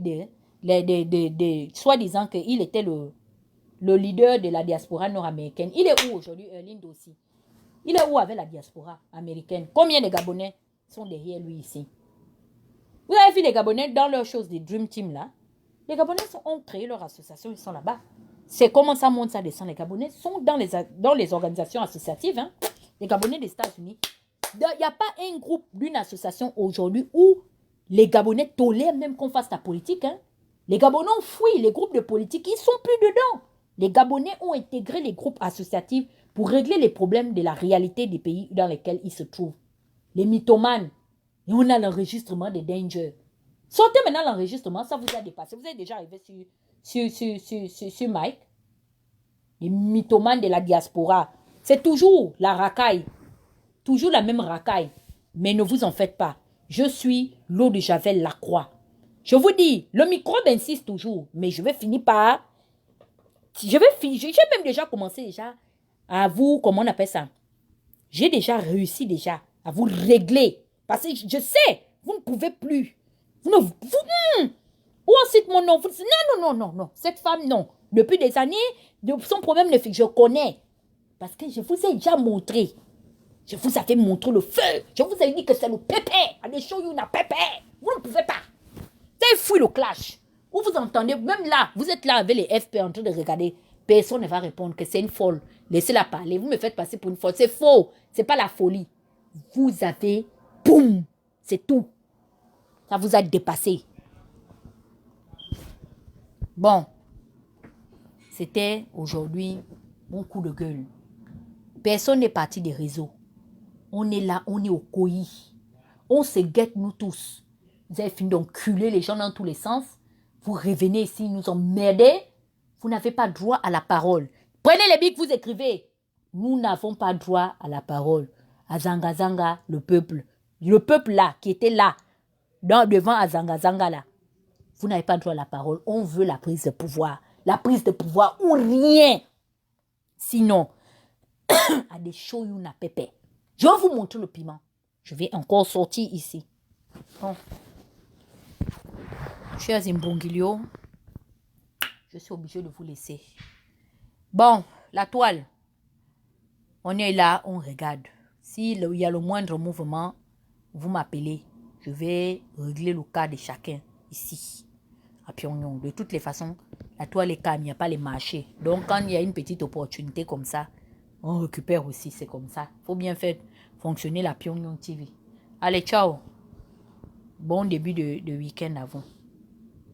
soi-disant qu'il était le leader de la diaspora nord-américaine. Il est où aujourd'hui, Erling Dossi? Il est où avec la diaspora américaine? Combien de Gabonais sont derrière lui ici? Vous avez vu les Gabonais dans leurs choses des Dream Team là? Les Gabonais ont créé leur association, ils sont là-bas. C'est comment ça monte, ça descend. Les Gabonais sont dans les organisations associatives. Hein? Les Gabonais des États-Unis. Il n'y a pas un groupe d'une association aujourd'hui où les Gabonais tolèrent même qu'on fasse la politique. Hein? Les Gabonais ont fui les groupes de politique, ils ne sont plus dedans. Les Gabonais ont intégré les groupes associatifs pour régler les problèmes de la réalité des pays dans lesquels ils se trouvent. Les mythomanes. Et on a l'enregistrement des dangers. Sortez maintenant l'enregistrement, ça vous a dépassé. Vous êtes déjà arrivé sur Mike. Les mythomanes de la diaspora. C'est toujours la racaille. Toujours la même racaille. Mais ne vous en faites pas. Je suis l'eau de Javel Lacroix. Je vous dis, le microbe insiste toujours. Mais je vais finir par... J'ai même déjà commencé à vous... Comment on appelle ça? J'ai déjà réussi à vous régler. Parce que je sais, vous ne pouvez plus. Ou on cite mon nom. Non. Cette femme, non. Depuis des années, son problème ne fait que je connais. Parce que je vous ai déjà montré. Je vous avais montré le feu. Je vous ai dit que c'est le pépé. Allez, show you na pépé. Vous ne pouvez pas. C'est fou le clash. Où vous entendez, même là, vous êtes là avec les FP en train de regarder. Personne ne va répondre que c'est une folle. Laissez-la parler. Vous me faites passer pour une folle. C'est faux. C'est pas la folie. Vous avez, boum, c'est tout. Ça vous a dépassé. Bon, c'était aujourd'hui mon coup de gueule. Personne n'est parti des réseaux. On est là, on est au coï. On se guette nous tous. Vous avez fini d'enculer les gens dans tous les sens. Vous revenez ici, nous emmerdez. Vous n'avez pas droit à la parole. Prenez les bics, vous écrivez. Nous n'avons pas droit à la parole. À Zanga Zanga, le peuple là, qui était là, devant à Zanga Zanga là. Vous n'avez pas droit à la parole. On veut la prise de pouvoir. La prise de pouvoir ou rien. Sinon, à des shows, you n'a pépé. Je vais vous montrer le piment. Je vais encore sortir ici. Bon. Chers Imbongilio, je suis obligée de vous laisser. Bon, la toile. On est là, on regarde. S'il y a le moindre mouvement, vous m'appelez. Je vais régler le cas de chacun ici, à Pyongyang. De toutes les façons, la toile est calme, il n'y a pas les marchés. Donc, quand il y a une petite opportunité comme ça, on récupère aussi, c'est comme ça. Il faut bien faire fonctionner la Pyongyang TV. Allez, ciao. Bon début de week-end à vous.